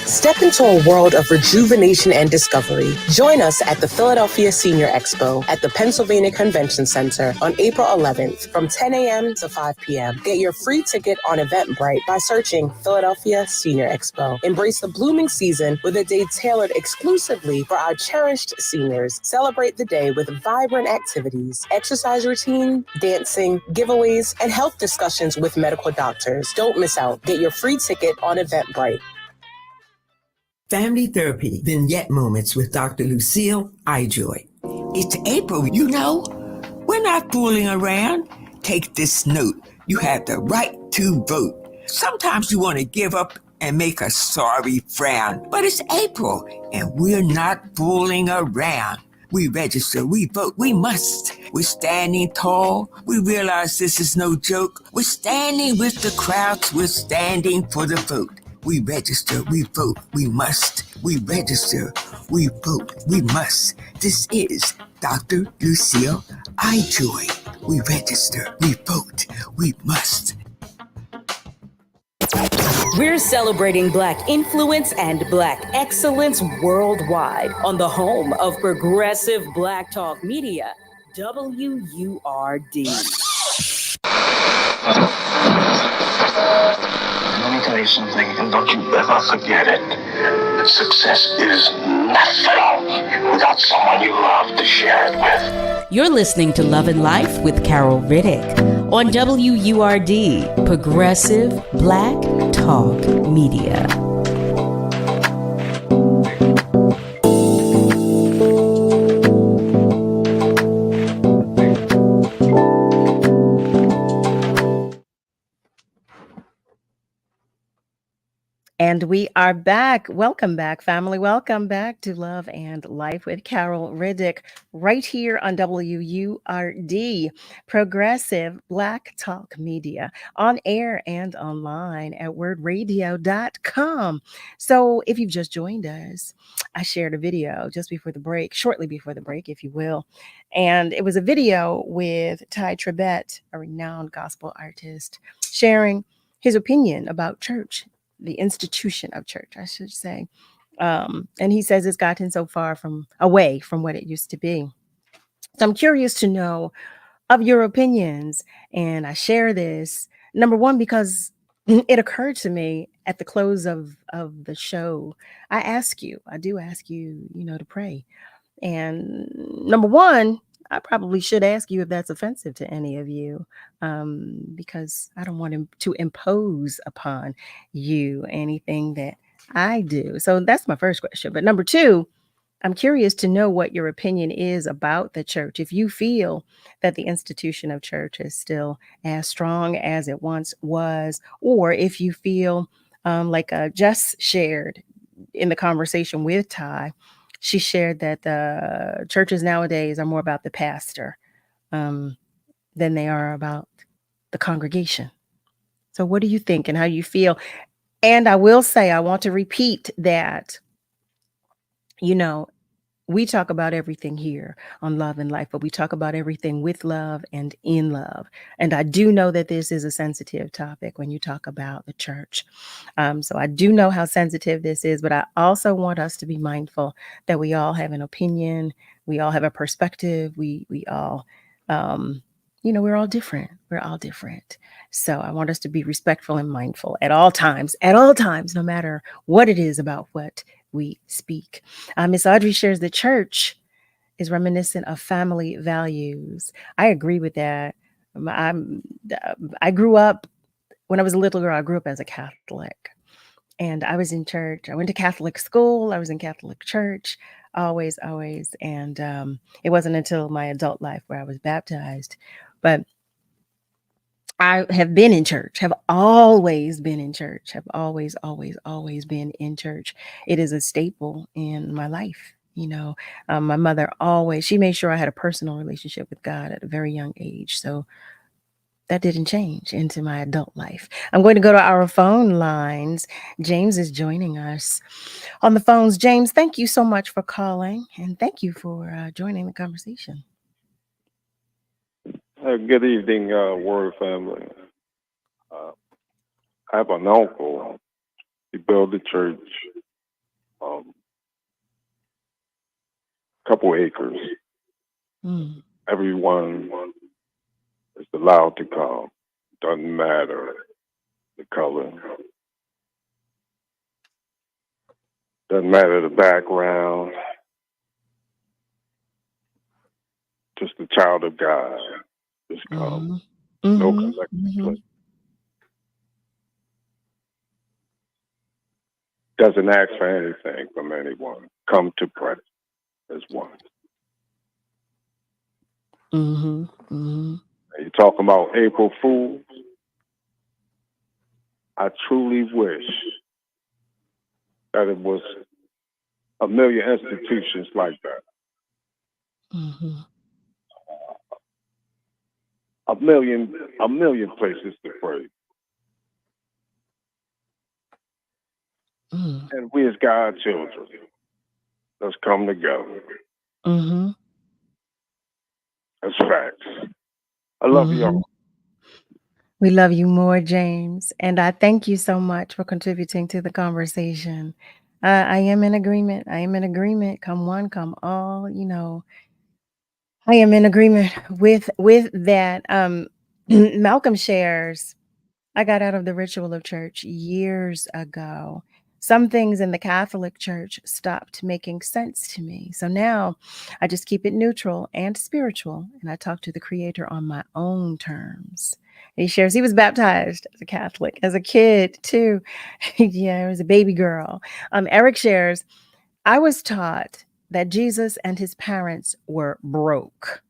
Step into a world of rejuvenation and discovery. Join us at the Philadelphia Senior Expo at the Pennsylvania Convention Center on April 11th from 10 a.m. to 5 p.m. Get your free ticket on Eventbrite by searching Philadelphia Senior Expo. Embrace the blooming season with a day tailored exclusively for our cherished seniors. Celebrate the day with vibrant activities, exercise routine, dancing, giveaways, and health discussions with medical doctors. Don't miss out. Get your free ticket on Eventbrite. Family Therapy Vignette Moments with Dr. Lucille Ijoy. It's April, you know. We're not fooling around. Take this note. You have the right to vote. Sometimes you want to give up and make a sorry frown. But it's April, and we're not fooling around. We register, we vote, we must. We're standing tall. We realize this is no joke. We're standing with the crowds. We're standing for the vote. We register, we vote, we must. We register, we vote, we must. This is Dr. Lucille Ijoy. We register, we vote, we must. We're celebrating Black influence and Black excellence worldwide on the home of progressive Black Talk Media, WURD. Let me tell you something, and don't you ever forget it. Success is nothing without someone you love to share it with. You're listening to Love and Life with Carol Riddick on WURD, Progressive Black Talk Media. And we are back. Welcome back, family. Welcome back to Love and Life with Carol Riddick, right here on WURD, Progressive Black Talk Media, on air and online at wordradio.com. So if you've just joined us, I shared a video just before the break, shortly before the break, if you will. And it was a video with Ty Tribbett, a renowned gospel artist, sharing his opinion about church, the institution of church, I should say. And he says it's gotten so far away from what it used to be. So I'm curious to know of your opinions. And I share this, number one, because it occurred to me at the close of the show. I do ask you, to pray. And number one, I probably should ask you if that's offensive to any of you, because I don't want to impose upon you anything that I do. So that's my first question. But number two, I'm curious to know what your opinion is about the church. If you feel that the institution of church is still as strong as it once was, or if you feel like Jess shared in the conversation with Ty, she shared that the churches nowadays are more about the pastor than they are about the congregation. So what do you think and how you feel? And I will say, I want to repeat that, we talk about everything here on Love and Life, but we talk about everything with love and in love. And I do know that this is a sensitive topic when you talk about the church. So I do know how sensitive this is, but I also want us to be mindful that we all have an opinion. We all have a perspective. We all, we're all different. We're all different. So I want us to be respectful and mindful at all times, no matter what it is about what we speak. Miss Audrey shares the church is reminiscent of family values. I agree with that. I grew up, when I was a little girl, I grew up as a Catholic. And I was in church. I went to Catholic school. I was in Catholic church, always. And it wasn't until my adult life where I was baptized. But I have been in church, have always been in church, have always been in church. It is a staple in my life. My mother she made sure I had a personal relationship with God at a very young age. So that didn't change into my adult life. I'm going to go to our phone lines. James is joining us on the phones. James, thank you so much for calling, and thank you for joining the conversation. Good evening, Word family. I have an uncle. He built a church, couple acres. Everyone is allowed to come. Doesn't matter the color. Doesn't matter the background. Just a child of God. Just come. No collective play. Doesn't ask for anything from anyone. Come to pray as one. You're talking about April Fools. I truly wish that it was a million institutions like that. A million places to pray. And we as God's children, let's come together. That's facts. I love y'all. We love you more, James. And I thank you so much for contributing to the conversation. I am in agreement. Come one, come all, I am in agreement with that. Malcolm shares, I got out of the ritual of church years ago. Some things in the Catholic Church stopped making sense to me. So now I just keep it neutral and spiritual, and I talk to the Creator on my own terms. He shares he was baptized as a Catholic as a kid too. Yeah, he was a baby girl. Eric shares, I was taught that Jesus and his parents were broke.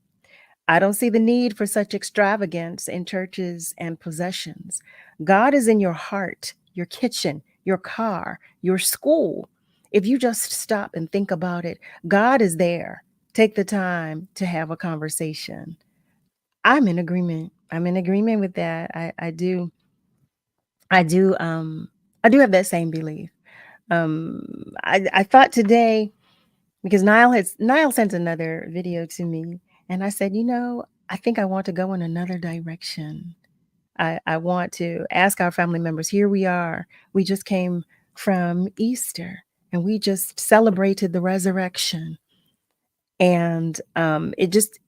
I don't see the need for such extravagance in churches and possessions. God is in your heart, your kitchen, your car, your school. If you just stop and think about it, God is there. Take the time to have a conversation. I'm in agreement. I'm in agreement with that. I do. I do. I do have that same belief. I thought today, because Niall sent another video to me, and I said, I think I want to go in another direction. I want to ask our family members. Here we are. We just came from Easter, and we just celebrated the resurrection, and it just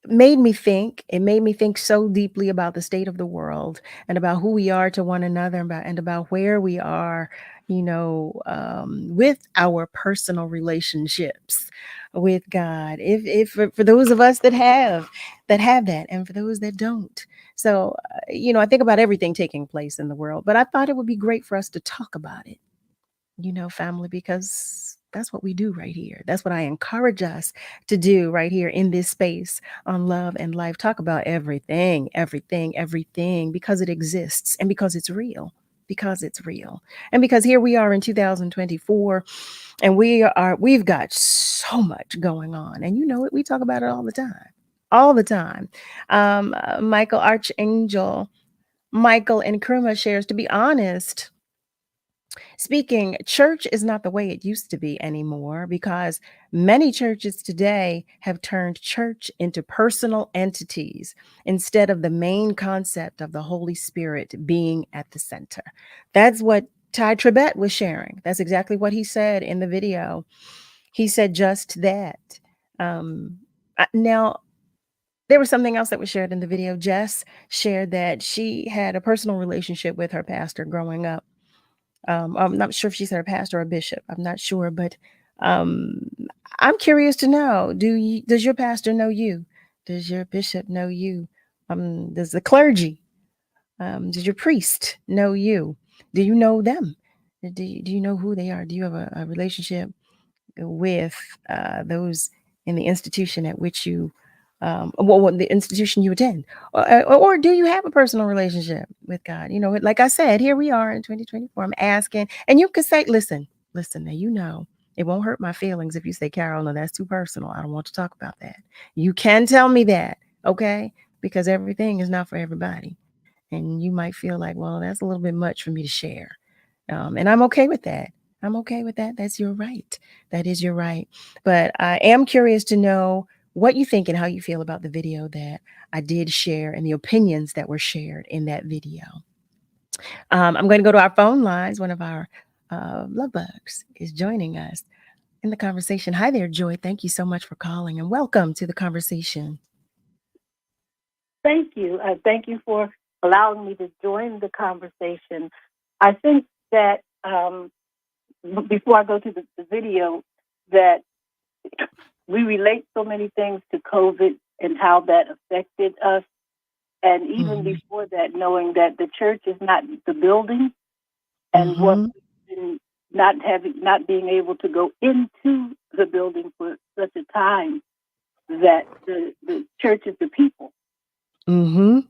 made me think. It made me think so deeply about the state of the world and about who we are to one another, and about where we are, with our personal relationships with God. If for those of us that have that, and for those that don't. So, I think about everything taking place in the world, but I thought it would be great for us to talk about it, family, because that's what we do right here. That's what I encourage us to do right here in this space on Love and Life. Talk about everything, because it exists and because it's real. Because it's real. And because here we are in 2024, and we've got so much going on. And we talk about it all the time. All the time. Michael Archangel, Michael and Kruma shares, to be honest, speaking, church is not the way it used to be anymore, because many churches today have turned church into personal entities instead of the main concept of the Holy Spirit being at the center. That's what Ty Tribbett was sharing. That's exactly what he said in the video. He said just that. Now, there was something else that was shared in the video. Jess shared that she had a personal relationship with her pastor growing up. I'm not sure if she said a pastor or a bishop. I'm not sure, but I'm curious to know: does your pastor know you? Does your bishop know you? Does the clergy? Does your priest know you? Do you know them? Do you know who they are? Do you have a relationship with those in the institution at which you, the institution you attend, or do you have a personal relationship with God? Like I said, here we are in 2024. I'm asking, and you could say, listen. Now, it won't hurt my feelings if you say, Carol, no, that's too personal. I don't want to talk about that. You can tell me that, okay? Because everything is not for everybody, and you might feel like, well, that's a little bit much for me to share, and I'm okay with that. I'm okay with that. That's your right. That is your right. But I am curious to know what you think and how you feel about the video that I did share and the opinions that were shared in that video. I'm going to go to our phone lines. One of our love bugs is joining us in the conversation. Hi there, Joy. Thank you so much for calling, and welcome to the conversation. Thank you. Thank you for allowing me to join the conversation. I think that before I go to the video, that we relate so many things to COVID and how that affected us. And even before that, knowing that the church is not the building, and what not being able to go into the building for such a time, that the church is the people. So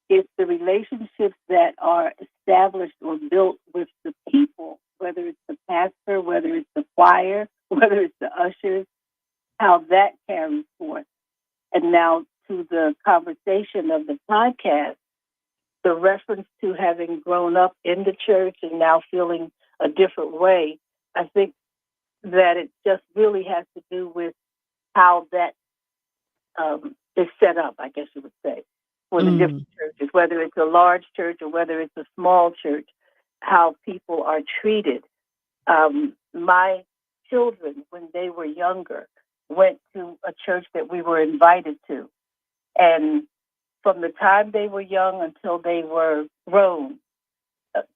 it's the relationships that are established or built with the people, whether it's the pastor, whether it's the choir, whether it's the ushers, how that carries forth. And now to the conversation of the podcast, the reference to having grown up in the church and now feeling a different way, I think that it just really has to do with how that is set up, I guess you would say, for the different churches, whether it's a large church or whether it's a small church, how people are treated. My children, when they were younger, went to a church that we were invited to. And from the time they were young until they were grown,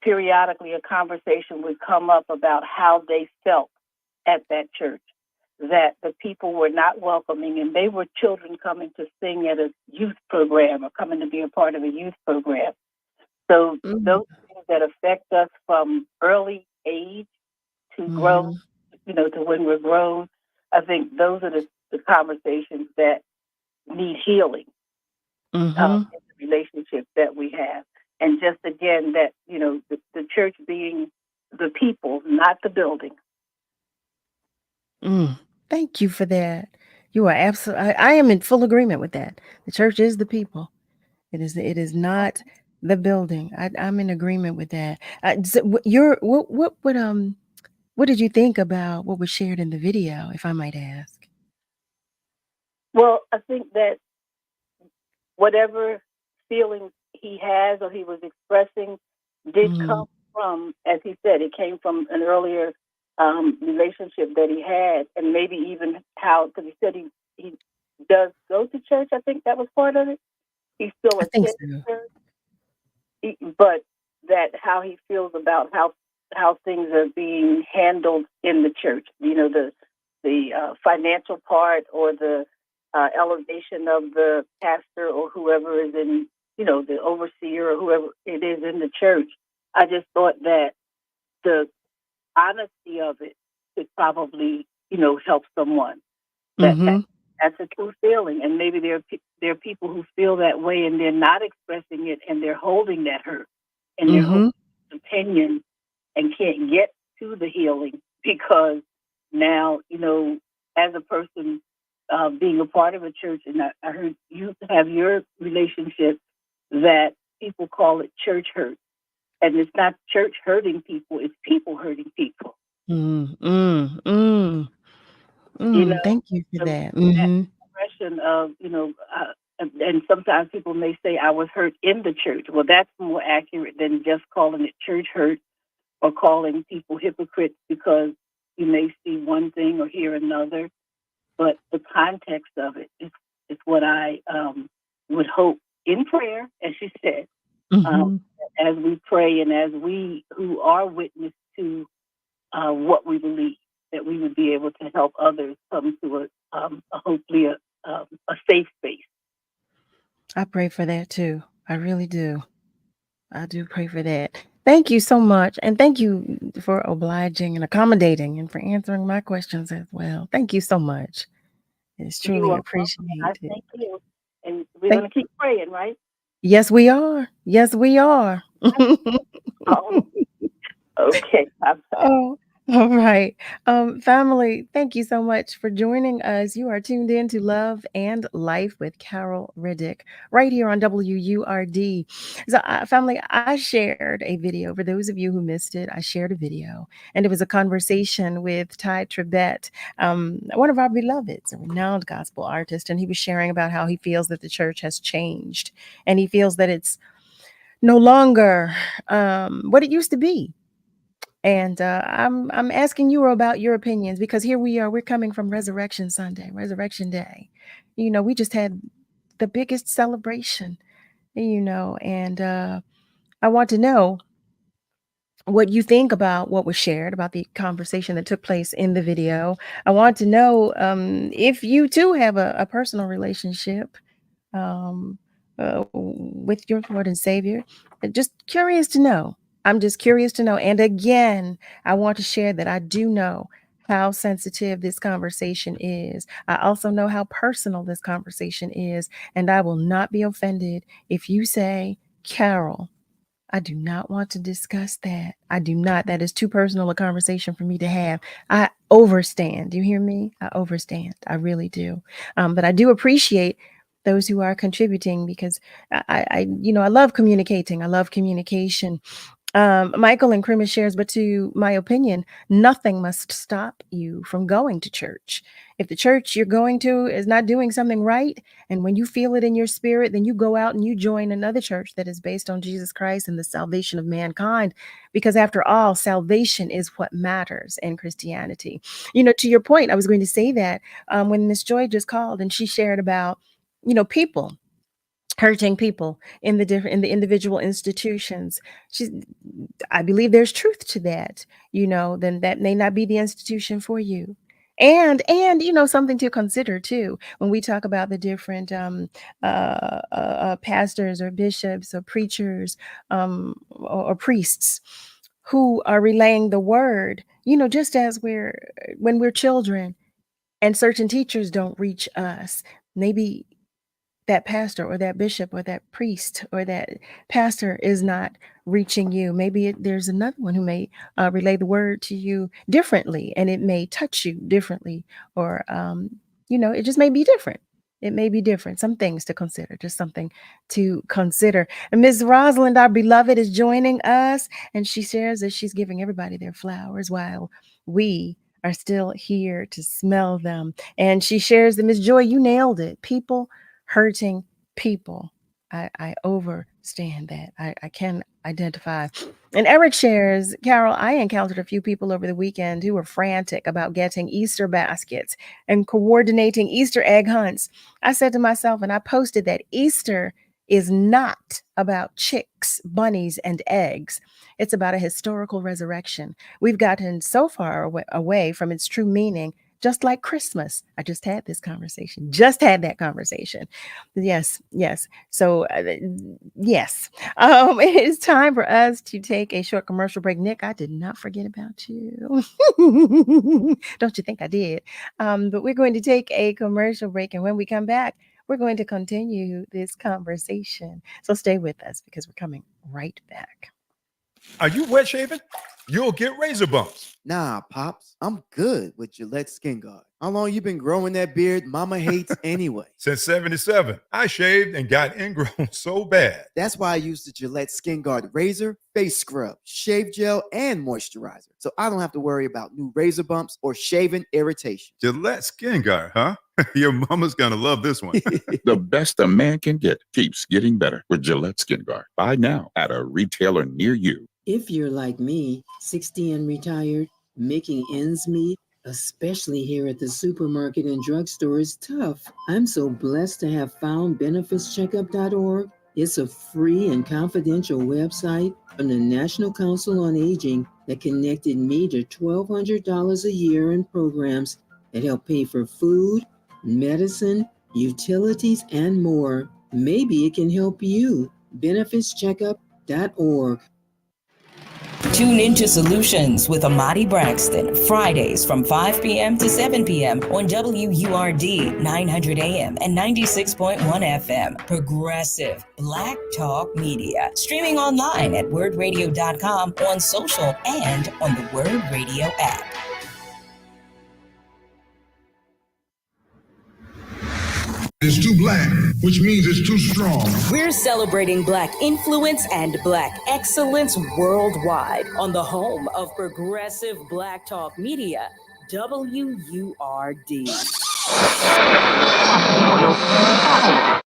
periodically a conversation would come up about how they felt at that church, that the people were not welcoming, and they were children coming to sing at a youth program or coming to be a part of a youth program. So those things that affect us from early age to grow, to when we're grown, I think those are the conversations that need healing in the relationships that we have. And just again, that, the church being the people, not the building. Thank you for that. You are absolutely, I am in full agreement with that. The church is the people. It is not the building. I'm in agreement with that. So what did you think about what was shared in the video, if I might ask? Well, I think that whatever feelings he has or he was expressing did come from, as he said, it came from an earlier relationship that he had, and maybe even how, because he said he does go to church. I think that was part of it. He still attends church, but that how he feels about how things are being handled in the church. The financial part or the elevation of the pastor or whoever is in, the overseer or whoever it is in the church. I just thought that the honesty of it could probably, help someone. That's a true feeling, and maybe there are people who feel that way and they're not expressing it, and they're holding that hurt and they're holding opinion and can't get to the healing because now, as a person being a part of a church, and I heard you have your relationship that people call it church hurt. And it's not church hurting people, it's people hurting people. Thank you for that. That expression of, and sometimes people may say, I was hurt in the church. Well, that's more accurate than just calling it church hurt or calling people hypocrites because you may see one thing or hear another. But the context of it is what I would hope in prayer, as she said, as we pray and as we who are witness to what we believe, that we would be able to help others come to hopefully a safe space. I pray for that too. I really do. I do pray for that. Thank you so much. And thank you for obliging and accommodating and for answering my questions as well. Thank you so much. It's truly appreciated. Thank you. And we're going to keep praying, right? Yes, we are. Yes, we are. Okay. All right. Family, thank you so much for joining us. You are tuned in to Love and Life with Carol Riddick right here on WURD. So, family, I shared a video. For those of you who missed it, I shared a video, and it was a conversation with Ty Tribbett, one of our beloveds, a renowned gospel artist, and he was sharing about how he feels that the church has changed, and he feels that it's no longer what it used to be. And I'm asking you about your opinions because here we are. We're coming from Resurrection Sunday, Resurrection Day. We just had the biggest celebration, and I want to know what you think about what was shared, about the conversation that took place in the video. I want to know if you too have a personal relationship with your Lord and Savior. Just curious to know. I'm just curious to know. And again, I want to share that I do know how sensitive this conversation is. I also know how personal this conversation is. And I will not be offended if you say, Carol, I do not want to discuss that. I do not. That is too personal a conversation for me to have. I overstand. Do you hear me? I overstand. I really do. But I do appreciate those who are contributing because I love communicating. I love communication. Michael and Krima shares, but to my opinion, nothing must stop you from going to church. If the church you're going to is not doing something right, and when you feel it in your spirit, then you go out and you join another church that is based on Jesus Christ and the salvation of mankind. Because after all, salvation is what matters in Christianity. To your point, I was going to say that when Miss Joy just called and she shared about, people hurting people in the individual institutions. I believe there's truth to that. Then that may not be the institution for you. And something to consider too when we talk about the different pastors or bishops or preachers or priests who are relaying the word. Just as when we're children and certain teachers don't reach us, maybe that pastor or that bishop or that priest or that pastor is not reaching you. Maybe there's another one who may relay the word to you differently, and it may touch you differently, or it just may be different. It may be different. Some things to consider, just something to consider. And Ms. Rosalind, our beloved, is joining us, and she shares that she's giving everybody their flowers while we are still here to smell them. And she shares that, Ms. Joy, you nailed it. People hurting people. I overstand that. I can identify. And Eric shares, Carol, I encountered a few people over the weekend who were frantic about getting Easter baskets and coordinating Easter egg hunts. I said to myself, and I posted, that Easter is not about chicks, bunnies, and eggs. It's about a historical resurrection. We've gotten so far away from its true meaning, just like Christmas. I just had that conversation. Yes. So, yes. It is time for us to take a short commercial break. Nick, I did not forget about you. Don't you think I did? But we're going to take a commercial break. And when we come back, we're going to continue this conversation. So stay with us because we're coming right back. Are you wet shaving? You'll get razor bumps. Nah, Pops, I'm good with Gillette Skin Guard. How long you been growing that beard Mama hates anyway? Since 77. I shaved and got ingrown so bad. That's why I use the Gillette Skin Guard razor, face scrub, shave gel, and moisturizer. So I don't have to worry about new razor bumps or shaving irritation. Gillette Skin Guard, huh? Your mama's gonna love this one. The best a man can get keeps getting better with Gillette Skin Guard. Buy now at a retailer near you. If you're like me, 60 and retired, making ends meet, especially here at the supermarket and drugstore, is tough. I'm so blessed to have found benefitscheckup.org. It's a free and confidential website from the National Council on Aging that connected me to $1,200 a year in programs that help pay for food, medicine, utilities, and more. Maybe it can help you. benefitscheckup.org. Tune into Solutions with Amadi Braxton, Fridays from 5 p.m. to 7 p.m. on WURD 900 AM and 96.1 FM. Progressive Black Talk Media. Streaming online at wordradio.com, on social, and on the Word Radio app. It's too black, which means it's too strong. We're celebrating Black influence and Black excellence worldwide on the home of progressive Black Talk Media, WURD.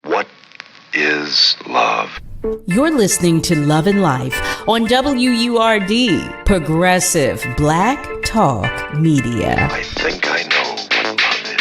What is love? You're listening to Love and Life on WURD, Progressive Black Talk Media. I think I know what love is.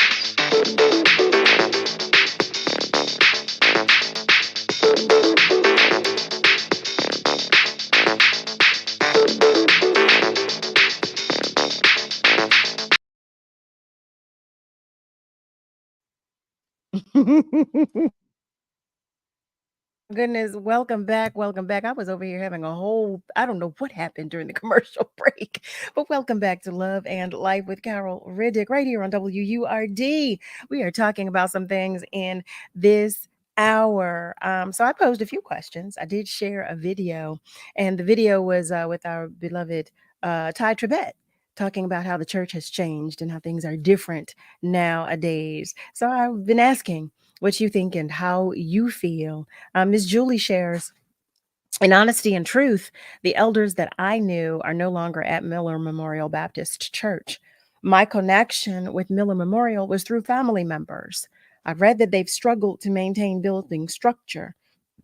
Goodness, welcome back. I was over here having I don't know what happened during the commercial break, but welcome back to Love and Life with Carol Riddick right here on WURD. We are talking about some things in this hour. So I posed a few questions. I did share a video, and the video was with our beloved Ty Trebet, talking about how the church has changed and how things are different nowadays. So I've been asking what you think and how you feel. Ms. Julie shares, In honesty and truth, the elders that I knew are no longer at Miller Memorial Baptist Church. My connection with Miller Memorial was through family members. I've read that they've struggled to maintain building structure.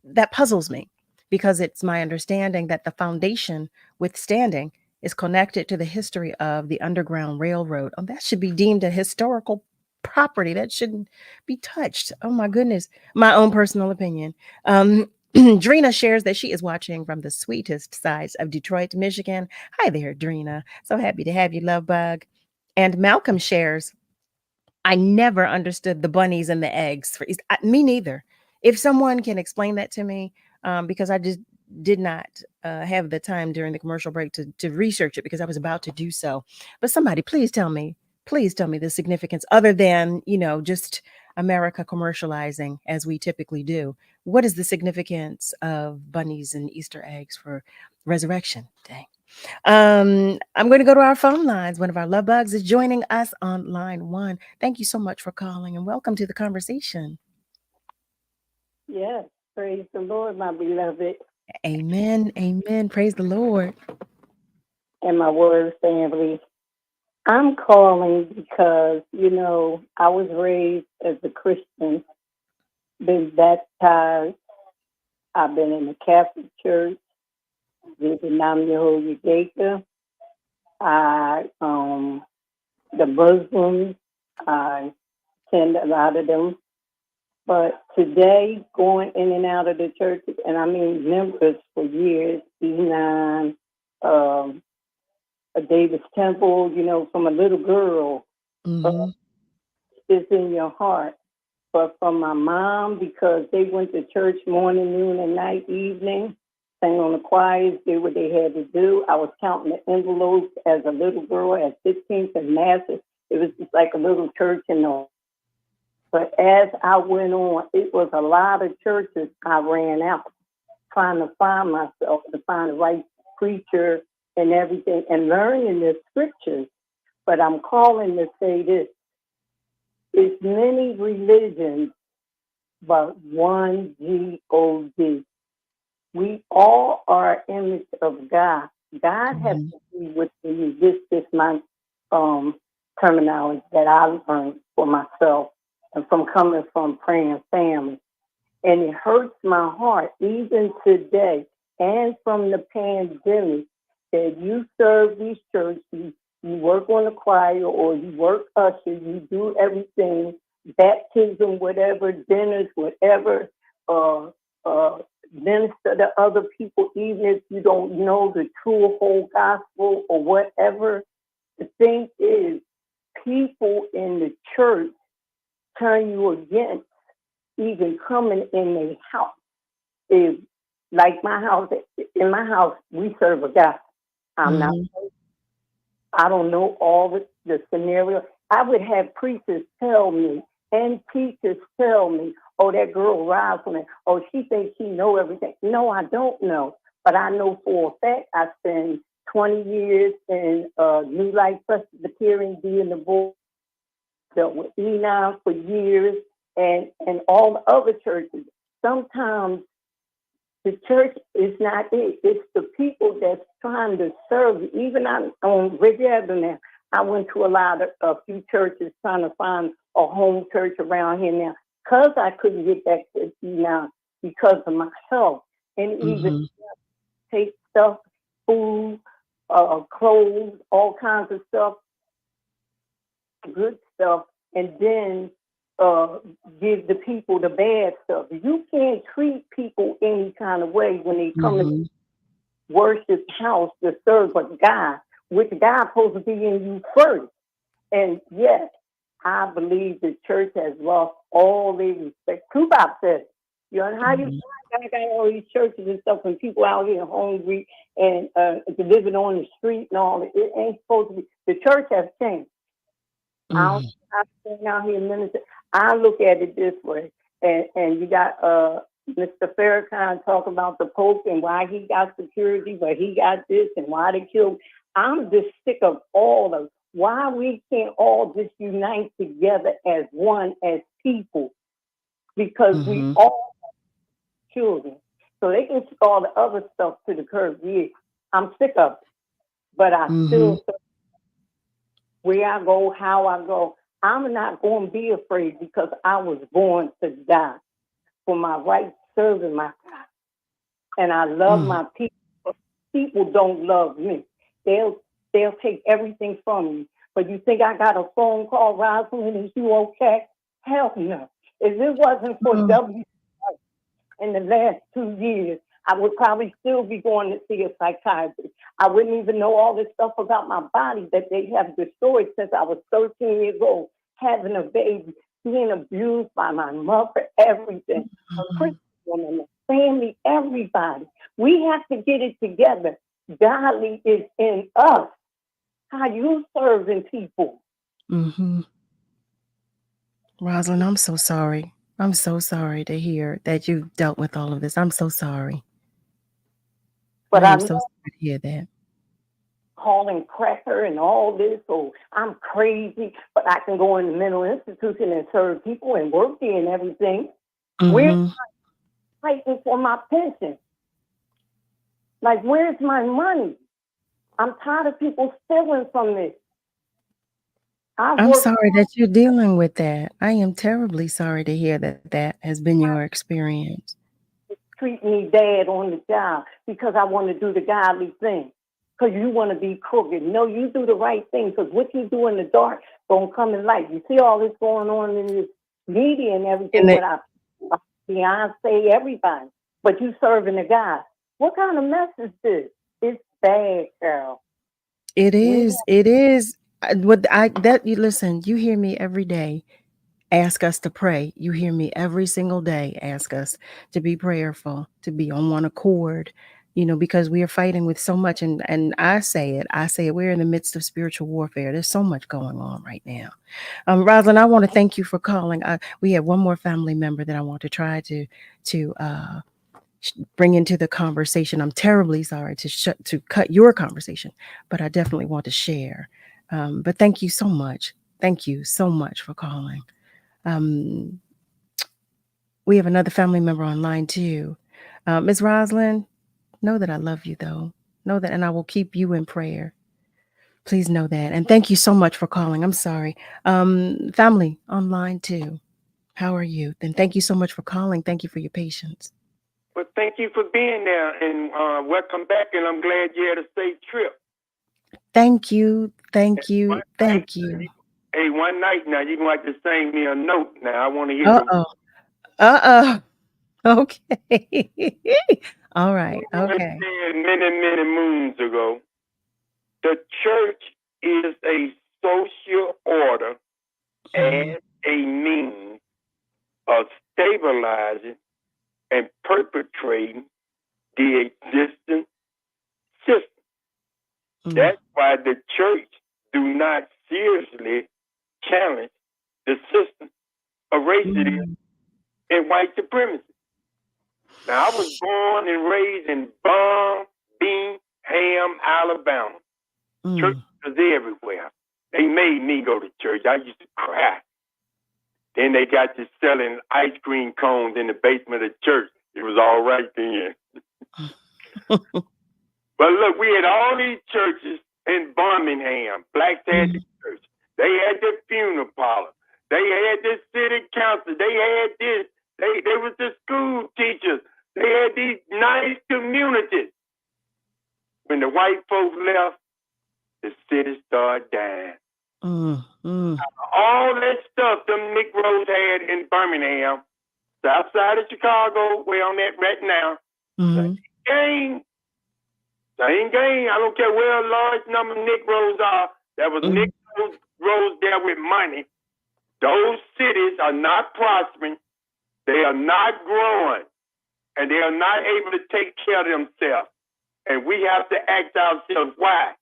That puzzles me because it's my understanding that the foundation withstanding is connected to the history of the Underground Railroad. Oh, that should be deemed a historical property. That shouldn't be touched. Oh my goodness. My own personal opinion. Drina shares that she is watching from the sweetest sides of Detroit, Michigan. Hi there, Drina. So happy to have you, love bug. And Malcolm shares, I never understood the bunnies and the eggs. Me neither. If someone can explain that to me, because I just did not have the time during the commercial break to research it because I was about to do so. But somebody, please tell me the significance other than, just America commercializing as we typically do. What is the significance of bunnies and Easter eggs for resurrection day? I'm going to go to our phone lines. One of our love bugs is joining us on line 1. Thank you so much for calling and welcome to the conversation. Yes, praise the Lord, my beloved. Amen. Amen. Praise the Lord. And my word family. I'm calling because, I was raised as a Christian, been baptized. I've been in the Catholic Church, Vietnam Yehoyageka. The Muslims, I attend a lot of them. But today, going in and out of the churches, and I mean members for years, E9, a Davis Temple, from a little girl, it's in your heart. But from my mom, because they went to church morning, noon, and night, evening, sang on the choirs, did what they had to do. I was counting the envelopes as a little girl at 15th and Masses. It was just like a little church and all. But as I went on, it was a lot of churches I ran out, trying to find myself, to find the right preacher and everything, and learning the scriptures. But I'm calling to say this. It's many religions, but one God. We all are image of God. God has to be with you. This is my terminology that I learned for myself and from coming from praying family. And it hurts my heart, even today, and from the pandemic, that you serve these churches, you work on the choir or you work usher, you do everything, baptism, whatever, dinners, whatever, minister to other people, even if you don't know the true whole gospel or whatever. The thing is, people in the church turn you against even coming in their house. If, like in my house, we serve a God. I don't know all the scenario. I would have preachers tell me and teachers tell me, oh, that girl Rosalind, oh, she thinks she know everything. No, I don't know. But I know for a fact I spent 20 years in New Life Presbyterian being the board, dealt with E9 for years, and all the other churches. Sometimes the church is not it. It's the people that's trying to serve you. Even on Ridge Avenue, I went to a few churches trying to find a home church around here now. Because I couldn't get back to E9 because of my health. And even take stuff, food, clothes, all kinds of stuff, good stuff, and then give the people the bad stuff. You can't treat people any kind of way when they come to worship house to serve a God, which God supposed to be in you first. And yes, I believe the church has lost all their respect. Tupac said, how you got all these churches and stuff and people out here hungry and living on the street and all that. It ain't supposed to be. The church has changed. I stand out here minister. I look at it this way, and you got Mr. Farrakhan talking about the Pope and why he got security, but he got this and why they killed. I'm just sick of all of why we can't all just unite together as one, as people, because we all have children. So they can kick all the other stuff to the curb. Yeah, I'm sick of it. But I still, where I go, how I go, I'm not going to be afraid because I was born to die for my right serving my God. And I love my people. But people don't love me. They'll take everything from me. But you think I got a phone call, Rosalind, is you okay? Hell no. If it wasn't for W in the last 2 years, I would probably still be going to see a psychiatrist. I wouldn't even know all this stuff about my body that they have destroyed since I was 13 years old, having a baby, being abused by my mother, everything. A Christian woman, the family, everybody. We have to get it together. Godly is in us. How you serving people? Rosalind, I'm so sorry. I'm so sorry to hear that you've dealt with all of this. I'm so sorry. But I'm so sorry to hear that. Calling cracker and all this, or I'm crazy, but I can go in the mental institution and serve people and work there and everything. Where's my fighting for my pension? Like, where's my money? I'm tired of people stealing from this. I'm sorry that you're dealing with that. I am terribly sorry to hear that that has been your experience. Treat me bad on the job because I want to do the godly thing. Because you want to be crooked. No, you do the right thing because what you do in the dark don't come in light. You see all this going on in this media and everything with our Beyonce, everybody. But you serving a God. What kind of mess is this? It's bad, girl. It is. It is. Listen, you hear me every day. Ask us to pray. You hear me every single day. Ask us to be prayerful, to be on one accord, because we are fighting with so much. And I say it, we're in the midst of spiritual warfare. There's so much going on right now. Rosalind, I want to thank you for calling. We have one more family member that I want to try to bring into the conversation. I'm terribly sorry to cut your conversation, but I definitely want to share. But thank you so much. Thank you so much for calling. We have another family member online too. Ms. Rosalind, know that I love you though. Know that, and I will keep you in prayer. Please know that. And thank you so much for calling. I'm sorry. Family online too. How are you? Then thank you so much for calling. Thank you for your patience. Well, thank you for being there and welcome back. And I'm glad you had a safe trip. Thank you. Thank you. Thank you. Hey, one night now, you're going to have to sing me a note. Now, I want to hear Okay. All right. Okay. Many moons ago, the church is a social order and a means of stabilizing and perpetrating the existing system. That's why the church do not seriously challenge the system of racism and white supremacy. Now, I was born and raised in Birmingham, Alabama. Church was everywhere. They made me go to church. I used to cry. Then they got to selling ice cream cones in the basement of the church. It was all right then. But look, we had all these churches in Birmingham, Black Catholic Church. They had the funeral parlor. They had the city council. They had this. They was the school teachers. They had these nice communities. When the white folks left, the city started dying. All that stuff them Negroes had in Birmingham, south side of Chicago, we're on that right now. Same game. I don't care where a large number of Negroes are. There was Negroes there with money. Those cities are not prospering. They are not growing. And they are not able to take care of themselves. And we have to ask ourselves why.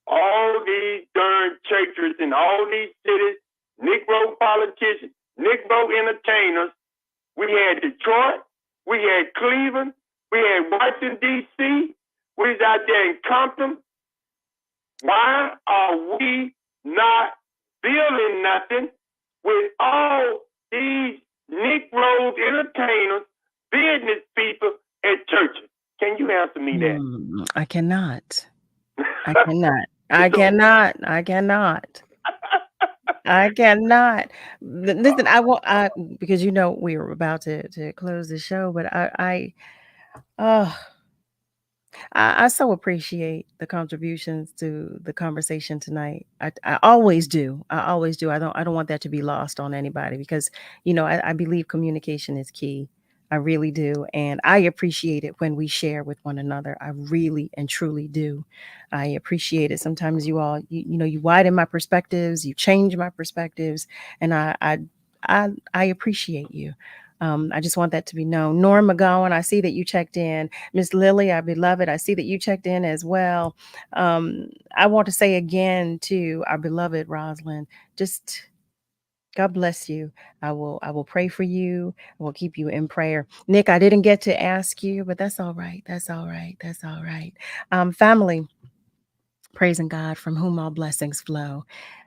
All these darn churches in all these cities, Negro politicians, Negro entertainers. We had Detroit. We had Cleveland. We had Washington, D.C. We was out there in Compton. Why are we not building nothing with all these Negroes, entertainers, business people, at churches? Can you answer me that? I cannot. I cannot. I cannot. I cannot. I cannot. Listen, because we were about to close the show, but I so appreciate the contributions to the conversation tonight. I always do. I always do. I don't want that to be lost on anybody because, I believe communication is key. I really do. And I appreciate it when we share with one another. I really and truly do. I appreciate it. Sometimes you all, you widen my perspectives, you change my perspectives, and I appreciate you. I just want that to be known. Norm McGowan, I see that you checked in. Miss Lily, our beloved, I see that you checked in as well. I want to say again to our beloved Rosalind, just God bless you. I will pray for you. I will keep you in prayer. Nick, I didn't get to ask you, but that's all right. That's all right. That's all right. Family, praising God from whom all blessings flow.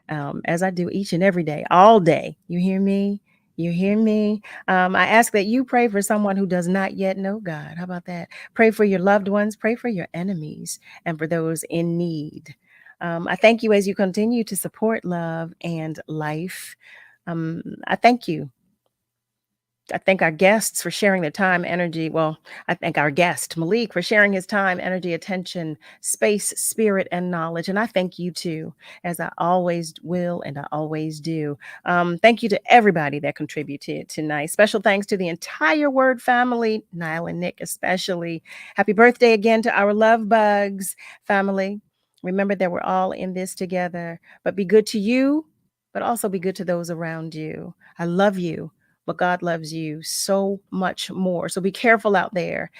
As I do each and every day, all day. You hear me? You hear me? I ask that you pray for someone who does not yet know God. How about that? Pray for your loved ones, pray for your enemies, and for those in need. I thank you as you continue to support Love and Life. I thank you. I thank our guests for sharing their time, energy. Well, I thank our guest, Malik, for sharing his time, energy, attention, space, spirit, and knowledge. And I thank you too, as I always will and I always do. Thank you to everybody that contributed tonight. Special thanks to the entire Word family, Niall and Nick especially. Happy birthday again to our Love Bugs family. Remember that we're all in this together, but be good to you, but also be good to those around you. I love you. But God loves you so much more. So be careful out there.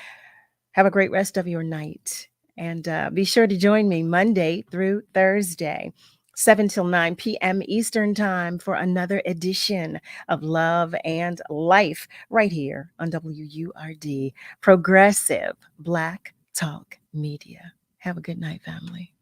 Have a great rest of your night. And be sure to join me Monday through Thursday, 7 till 9 p.m. Eastern Time for another edition of Love and Life right here on WURD, Progressive Black Talk Media. Have a good night, family.